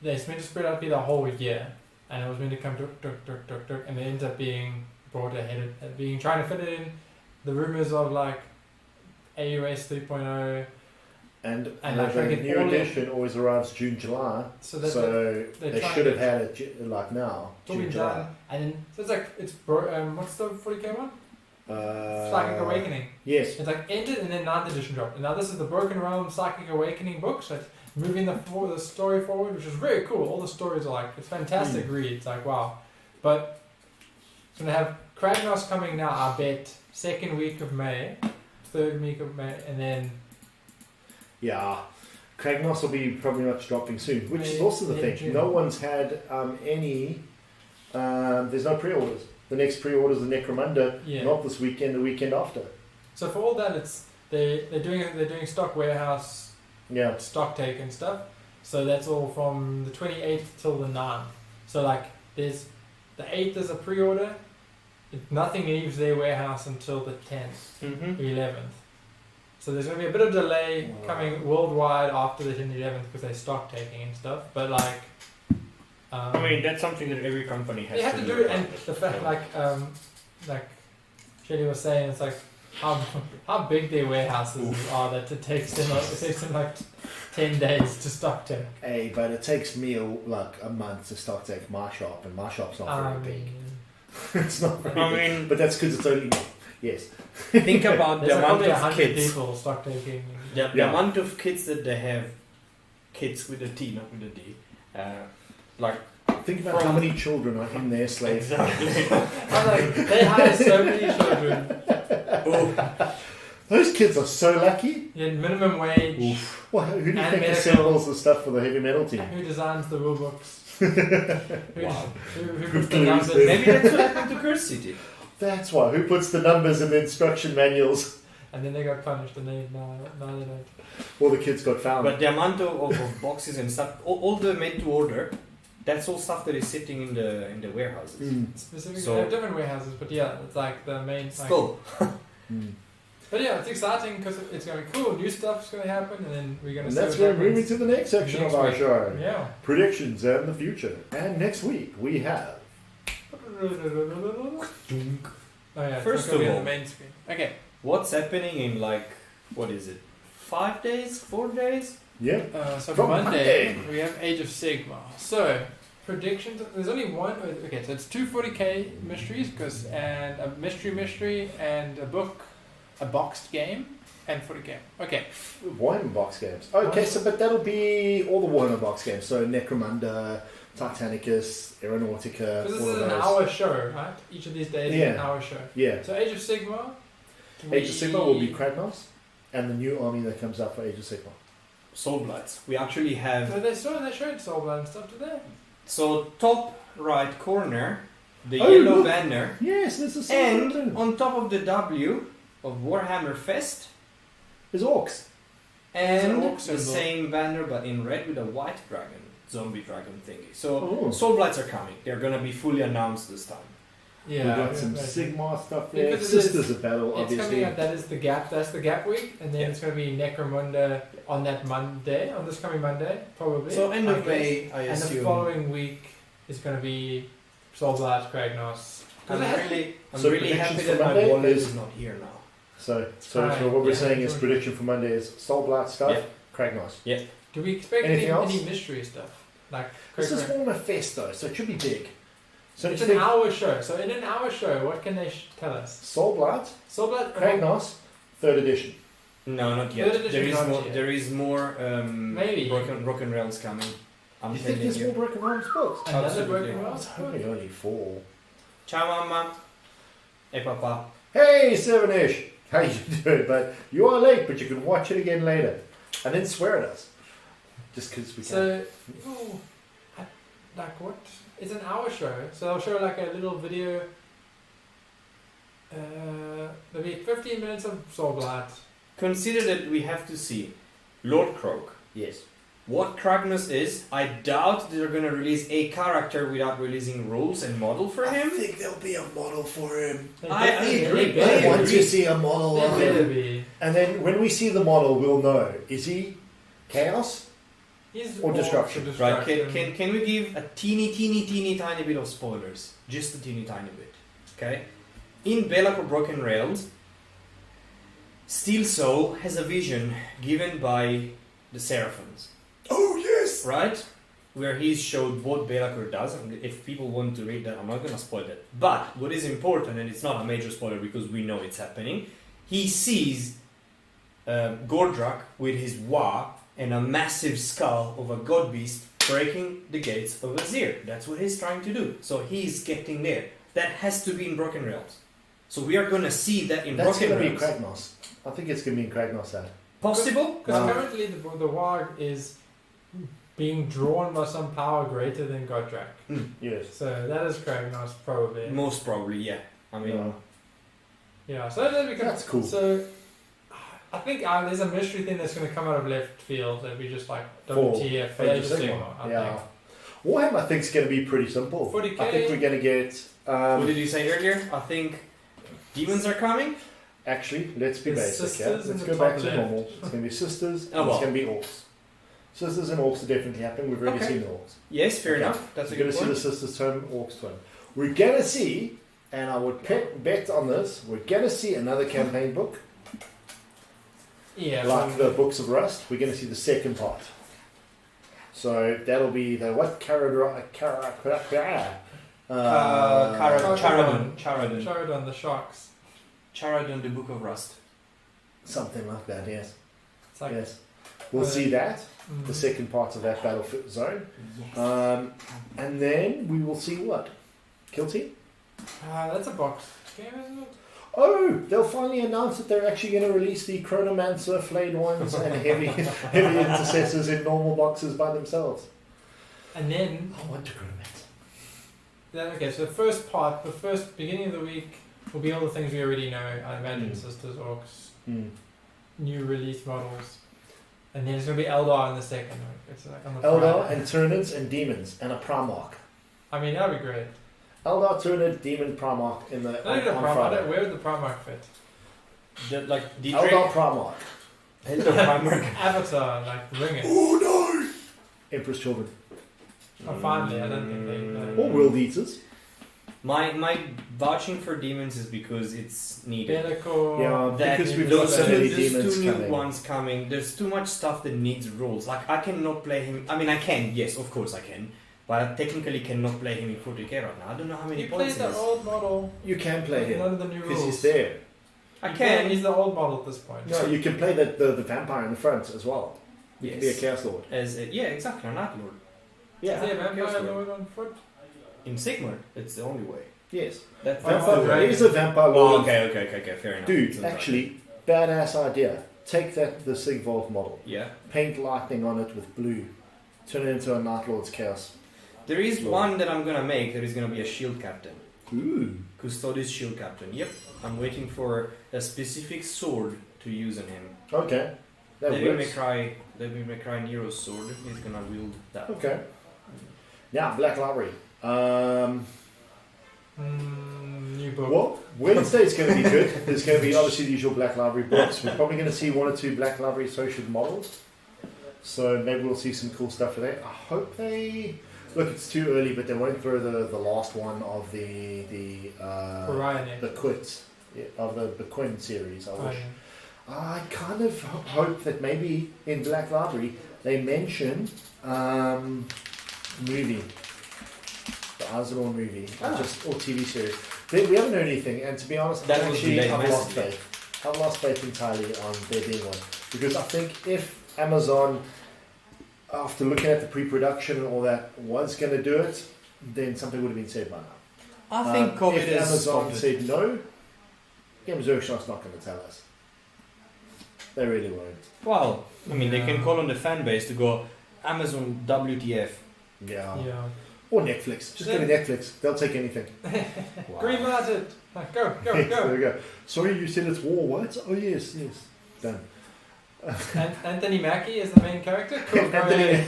They're meant to spread out be the whole year, and it was meant to come and they end up being brought ahead of being trying to fit it in. The rumors of like AUS 3.0, and and I the think it new all- edition always arrives June, July. so that's So they're they trying should have to- had it like now, it's all June, been July. done, and then so it's like what's the 40k one? Psychic Awakening. Yes. It's like entered and then 9th edition dropped. And now this is the Broken Realm Psychic Awakening book, so it's moving the story forward, which is very cool. All the stories are like, it's fantastic read. It's like, wow. But it's going to have Kragnos coming now, I bet, 2nd week of May, 3rd week of May, and then Yeah, Kragnos will be probably much dropping soon, which is May- also the May, thing. June. No one's had any. There's no pre-orders. The next pre-orders the Necromunda, Yeah. not this weekend, the weekend after. So for all that, it's they're doing stock warehouse, Yeah, stock take and stuff. So that's all from the 28th till the 9th. So like there's the 8th is a pre-order, nothing leaves their warehouse until the 10th, Mm-hmm. 11th. So there's going to be a bit of delay coming worldwide after the 10th, 11th because they stock taking and stuff. But like, I mean, that's something that every company has they have to do look it, and at. the fact, like Shelly was saying, it's like how big their warehouses are that it takes them like 10 days to stock take. Hey, but it takes me like a month to stock take my shop, and my shop's not very big. It's not very big. But that's because it's only yes. Think about There's the like amount probably of 100 kids. people stock taking. The Yeah. amount of kids that they have, kids with a T, not with a D. Like Think about how many children are in their slave. exactly. I'm like, they hire so many children. Those kids are so lucky. Yeah, minimum wage. Well, who do you And think medical. assembles the stuff for the heavy metal team? Who designs the rule books? Wow. Who puts the Who numbers? is this? Maybe that's what happened to Curse City. That's why. Who puts the numbers in the instruction manuals? And then they got punished, and they no, they don't. All the kids got found. But the amount of boxes and stuff, all the made to order, that's all stuff that is sitting in the warehouses. Specifically, So- they have different warehouses, but yeah, it's like the main. Like, Still, But yeah, it's exciting because it's going to be cool. New stuff's going to happen, and then we're going to And see that's what where we're moving happens. to the next section Next of our week. show. Yeah. Predictions and the future. And next week we have Oh yeah, First it's not gonna be of on all- the main screen. Okay. what's happening in like, what is it, 5 days, 4 days? So From Monday, Monday. we have Age of Sigmar. So predictions. There's only one. Okay, so it's 240k mysteries and a mystery and a book, a boxed game, and 40k. Okay. Warhammer box games. Okay, so but that'll be all the Warhammer box games. So Necromunda, Titanicus, Aeronautica, Because this all is of an those. hour show, right? Each of these days is an Yeah. hour show. Yeah. So Age of Sigmar. Age of Sigmar will be Kragnos, and the new army that comes out for Age of Sigmar. Soulblights. We actually have, So they showed Soulblight and stuff today. so top right corner, the Oh, yellow look. banner, Yes, there's a and Sigmar. on top of the W of Warhammer Fest, There's orcs. and It's an orc the symbol. same banner but in red with a white dragon, zombie dragon thingy. So Oh. Soulblights are coming. They're gonna be fully announced this time. Yeah. We've got some right. Sigmar stuff there. Because it is- Sisters of Battle, It's obviously. coming out. That is the gap. That's the gap week, and then Yeah. it's going to be Necromunda on that Monday, on this coming Monday, probably. So end I of guess. May, I And the assume. following week is going to be Soulblight, Kragnos. I'm really So happy predictions that for my Monday wallet is- is not here now. So Right, what we're yeah, saying is sure. prediction for Monday is Soulblight stuff, Yeah. Kragnos. Do we expect Anything else? any mystery stuff? Like This is Kragnos? Warhammer Fest though, so it should be big. So It's you an think hour show. So in an hour show, what can they tell us? Soulblight, Soulblight, Kragnos, 3rd edition. No, not Third yet. edition There is not more. yet. There is more. Maybe. broken realms coming. I'm You think telling there's you. more Broken Realms books? Another Absolutely. Broken I Realms was book? hoping only 4. Ciao, mama. Hey, papa. Hey, 7ish! How you doing? But you are late, but you can watch it again later. And then swear at us. Just because we can. So, like what? It's an hour show, so they'll show like a little video. There'll be 15 minutes of Soulblight. Consider that we have to see Lord Croak. Yes. What Kragnos is, I doubt they're gonna release a character without releasing rules and model for I him. think there'll be a model for him. I agree. I I want agree. to see a model of There better him. be. And then when we see the model, we'll know. Is he Chaos? He's Or all destruction. for Right? destruction. Can we give a teeny tiny bit of spoilers? Just a teeny tiny bit. Okay. In Belak Broken Realms, Steel Soul has a vision given by the Seraphins. Oh, yes! Right? Where he showed what Belacor does. And if people want to read that, I'm not going to spoil that. But what is important, and it's not a major spoiler because we know it's happening, he sees Gordrak with his Wa and a massive skull of a god beast breaking the gates of Azir. That's what he's trying to do. So he's getting there. That has to be in Broken Realms. So we are going to see that in That's Broken going to be Realms. Kragnos. I think it's going to be in Kragnos, that. Possible? Because currently the Warg is being drawn by some power greater than Godrak. Yes. So that is Kragnos probably. Most probably, yeah. I mean, Yeah, so that becomes, That's cool. So I think there's a mystery thing that's going to come out of left field that we just like For WTF for Age Age of of Sigmar. Sigmar, I Yeah. think. Warhammer, I think, is going to be pretty simple. 40K. I think we're going to get. What did you say earlier? I think demons are coming. Actually, let's be There's basic. Yeah? sisters in Let's the go back top to left. normal. It's going to be sisters. Oh, and well. It's going to be orcs. Sisters and orcs are definitely happening. We've already Okay. seen the orcs. Yes, fair Okay. enough. That's a We're going good to see point. the sisters twin, orcs twin. We're going to see, and I would bet on this. We're going to see another campaign book. Yeah. Like the Books of Rust, we're going to see the second part. So that'll be the what? Charadon. Charadon, the sharks. Charadon, the Book of Rust. Something like that, yes. It's like Yes. We'll see that, mm, the second part of that battlefield zone. Yes. And then we will see what? Kill Team? that's a box game, isn't it? Oh, they'll finally announce that they're actually going to release the Chronomancer, Flayed Ones, and Heavy Intercessors in normal boxes by themselves. And then, I want to Chronomancer. okay, so the first part, the first beginning of the week will be all the things we already know. I imagine Mm. Sisters, Orcs, Hmm. new release models. And then it's going to be Eldar in the second week. It's like on the Eldar Friday. and Tyranids and Demons and a Primarch. I mean, that would be great. Eldar, Tyranid, Demon, Primarch in the Not on, even a on Primarch. Friday. Where would the Primarch fit? Like Eldar, Primarch. Avatar, like Ring It. Oh no! Emperor's Children. Oh, finally, I don't think they know. Or World Eaters. My vouching for demons is because it's needed. Bellico. Yeah, That because we've got those so many there's demons two new coming. ones coming. There's too much stuff that needs rules. Like I cannot play him. I mean, I can. Yes, of course I can. But I technically cannot play him in 40k right now. I don't know how many You points played it the is. old model. You can play him. None of the new Because rules. he's there. I You can. He's the old model at this point. No, you can play the vampire in the front as well. You can be a Yes. Chaos Lord. As a, yeah, exactly. A Night Lord. Is he a Chaos vampire Lord. lord on foot? In Sigmar, it's the only way. Yes. That's Vampire Dragon. Lord. He's a vampire Oh, lord. okay, fair enough. Dude, It's actually, badass idea. Take that, the Sigvolve model. yeah. Paint lightning on it with blue. Turn it into a Night Lord's Chaos. There is Lord. one that I'm gonna make. That is gonna be a shield captain. Ooh. Custodes shield captain. Yep. I'm waiting for a specific sword to use on him. Okay. That Devil May works. Cry Nero's sword. He's gonna wield that. Okay. Now, Black Library. New book. Well, Wednesday's going to be good. There's going to be obviously the usual Black Library books. We're probably going to see one or two Black Library social models. So maybe we'll see some cool stuff for that. I hope they... Look, it's too early, but they won't throw the last one of the Orion. Quit of the Quinn series. I Oh, wish. yeah. I kind of hope that maybe in Black Library they mention movie, the Arsenal movie, or TV series. We haven't heard anything, and to be honest, That was delayed I've lost massively. faith. I've lost faith entirely on there being one, because I think if Amazon, after looking at the pre-production and all that, was going to do it, then something would have been said by now. I think COVID if has Amazon stopped it. said no, Games Workshop's not going to tell us. They really won't. Well, I mean, they can Yeah. call on the fan base to go Amazon WTF. Yeah. Yeah. Or Netflix. Just go to Netflix. They'll take anything. Green lighted. Like, go, go, There go. we go. Sorry, you said it's war. What? Oh, yes, yes. Done. Anthony Mackie is the main character. Cool. go ahead.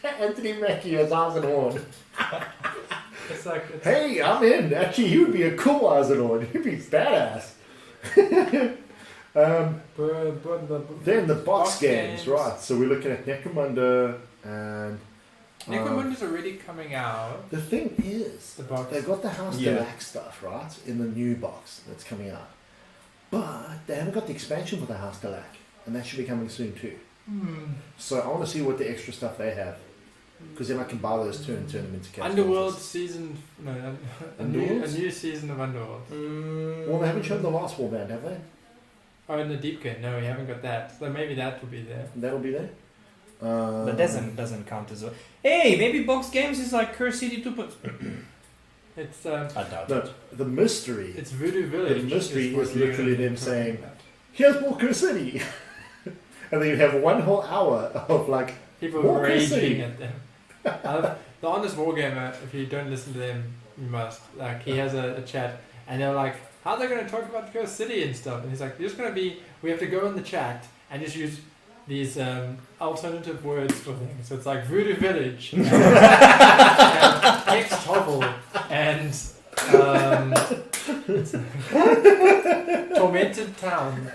Anthony Mackie as Eisenhorn. It's like it's, Hey, I'm in. Actually, he would be a cool Eisenhorn. He'd be badass. Then the box games, right. So we're looking at Necromunda and... Necromunda's already coming out. the thing is, The box. they've got the House Yeah. Delac stuff, right, in the new box that's coming out. But they haven't got the expansion for the House Delac, and that should be coming soon too. So I want to see what the extra stuff they have, because then I can buy those too and turn them into cast Underworld monsters. season. No, a Underworld? new season of Underworld. Well, they haven't shown the last warband, have they? Oh, in the Deepkin. No, we haven't got that. So maybe that will be there. That'll be there. But doesn't count as well. Hey, maybe box games is like Curse City 2. It's I doubt No, the mystery. it's Voodoo Village. The mystery what is we're literally gonna them be saying- talking about. Here's Walker City, and then you have one whole hour of like, People Walker raging City. at them. The Honest Wargamer, if you don't listen to them, you must. Like, he has a chat, and they're like, how are they going to talk about Curse City and stuff? And he's like, we have to go in the chat and just use these alternative words for things. So it's like Voodoo Village, and Hex Hovel, and Tormented Town.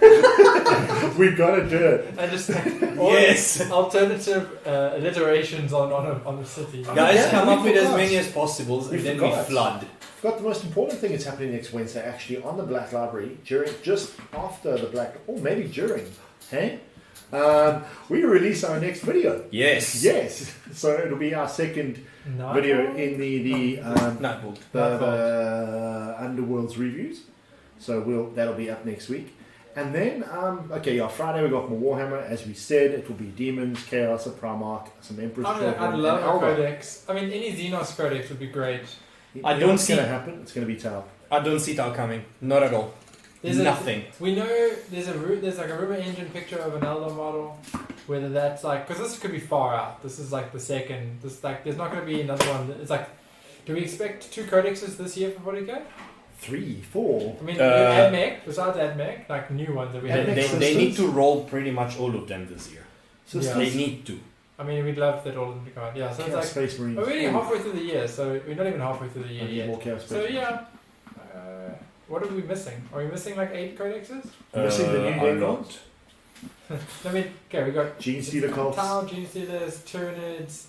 We gotta do it. And just all these alternative alliterations on the city. Guys, yeah, come we up with as forgot. many as possible, We and then forgot. we flood. Forgot the most important thing that's happening next Wednesday, actually, on the Black Library, just after the Black, or maybe during, hey? We release our next video. Yes. Yes. So it'll be our second No. video in the Nightbolt. the Underworld's reviews. So that'll be up next week. And then, Friday we got more Warhammer. As we said, it will be Demons, Chaos, a Primarch, some Emperor's Children, I'd love and a Alba. codex. I mean, any Xenos codex would be great. I You know don't what's see- going to happen. It's going to be Tau. I don't see Tau coming. Not at all. Nothing. We know there's like a River Engine picture of an Elder model. Whether that's like, because this could be far out. This is like the second. This like, there's not going to be another one. It's like, do we expect 2 codexes this year for 40k? 3, 4. I mean, AdMech, besides AdMech, like new ones that we AdMech have. They need to roll pretty much all of them this year. Systems. Yeah. They need to. I mean, we'd love that all of them to come out. Yeah, so Chaos it's like, Space Marines. we're already halfway through the year, so we're not even halfway through the year I need yet. more Chaos Space So Marines. yeah, what are we missing? Are we missing like 8 codexes? Missing the new I'm game not. ones? I mean, okay, we got Gene Stealer cults. Tau, Gene Stealers, Tyranids.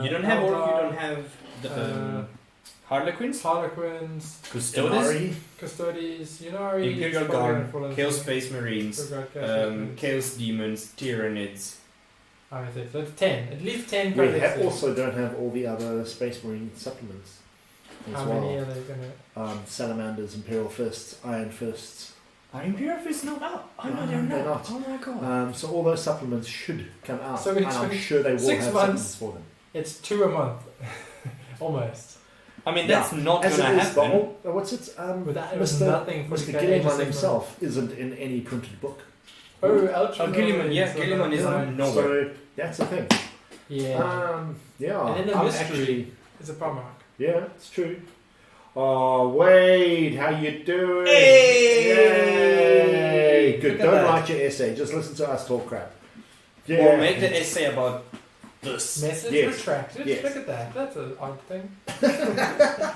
You don't have, or you Eldar, don't have the Harlequins, Harlequins, Custodes, Inari. Custodes, Unari, Imperial it's probably gonna fall Guard, into- Chaos Space Marines, Forgot Chaos Chaos Demons, Tyranids. I see. So it's 10, at least 10 We codexes. also don't have all the other Space Marine supplements as How well. many are they gonna? Salamanders, Imperial Fists, Iron Fists. Are Imperial Fists not out? Oh no, they're They're not. not. Oh my god. So all those supplements should come out. So and it's I'm sure they will 6 have months. supplements for them. It's 2 a month, almost. I mean, that's not As gonna it is, happen. what's it? But that was Mr. nothing for Mr. the Gilliman codexes. himself isn't in any printed book. Oh, Ultra. Oh, Gilliman, yeah, Gilliman is on. nowhere. So that's the thing. Yeah. Yeah. And then the I'm mystery. actually, It's a Primarch. yeah, it's true. Oh, Wade, how you doing? Hey! Yay! Good. Look at Don't that. write your essay. Just listen to us talk crap. Yeah. Or make the essay about this. Message Yes. retracted. Yes. Look at that. That's an odd thing.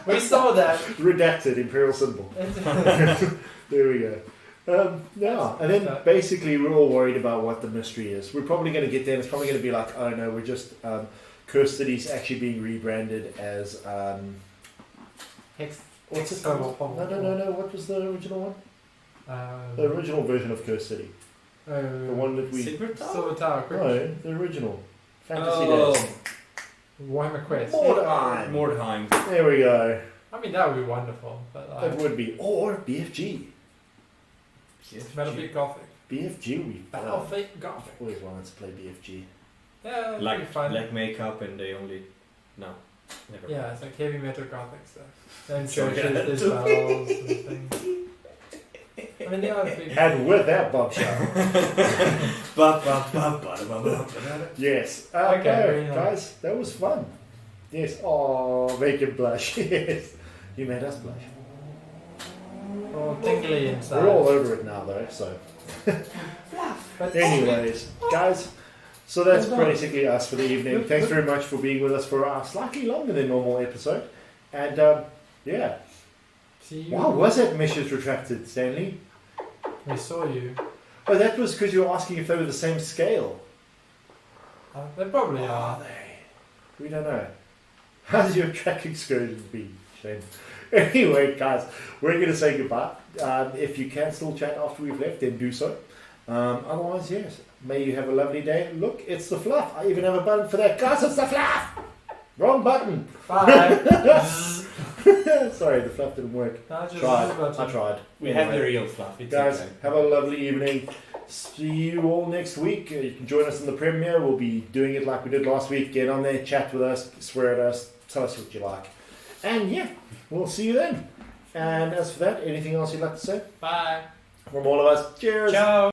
We saw that. Redacted imperial symbol. There we go. Yeah, and then That's- basically we're all worried about what the mystery is. We're probably going to get there. And it's probably going to be like, oh no, we're just Cursed City's actually being rebranded as Hex. what's it Hex called? Hovel. No. What was the original one? The Um, original version of Cursed City. The one that we. Silver Tower? Silver Tower. Quick. No, the original. Fantasy Oh, Days. Warhammer Quest. Mordheim. Mordheim. There we go. I mean, that would be wonderful. But That would be. Or BFG. Battlefield Gothic. BFG would be fun. Battlefield Gothic. Always wanted to play BFG. Yeah, that'd be Like fun. black makeup, and they only no, never. Yeah, it's like heavy metal Gothic stuff. And So churches, good. there's bells and things. I mean, they are big. And with that bombshell. Yes. Okay, Okay, very nice. guys, that was fun. Yes. Oh, make him blush. Yes. You made us blush. All tingly inside. We're all over it now, though, so. But Anyways, guys, so that's basically us for the evening. Thanks very much for being with us for our slightly longer than normal episode. And, yeah. see you. Wow, was that meshes retracted, Stanley? We saw you. Oh, that was because you were asking if they were the same scale. They probably Are are. they? We don't know. How's your track excursion been, Shane? Anyway, guys, we're going to say goodbye. If you can still chat after we've left, then do so. Otherwise, yes. May you have a lovely day. Look, it's the fluff. I even have a button for that. Guys, it's the fluff! Wrong button. Bye. Sorry, the fluff didn't work. No, just I tried. We have the real fluff. It's Guys, okay. have a lovely evening. See you all next week. You can join us in the premiere. We'll be doing it like we did last week. Get on there, chat with us, swear at us, tell us what you like. And yeah, we'll see you then. And as for that, anything else you'd like to say? Bye. From all of us, cheers. Ciao.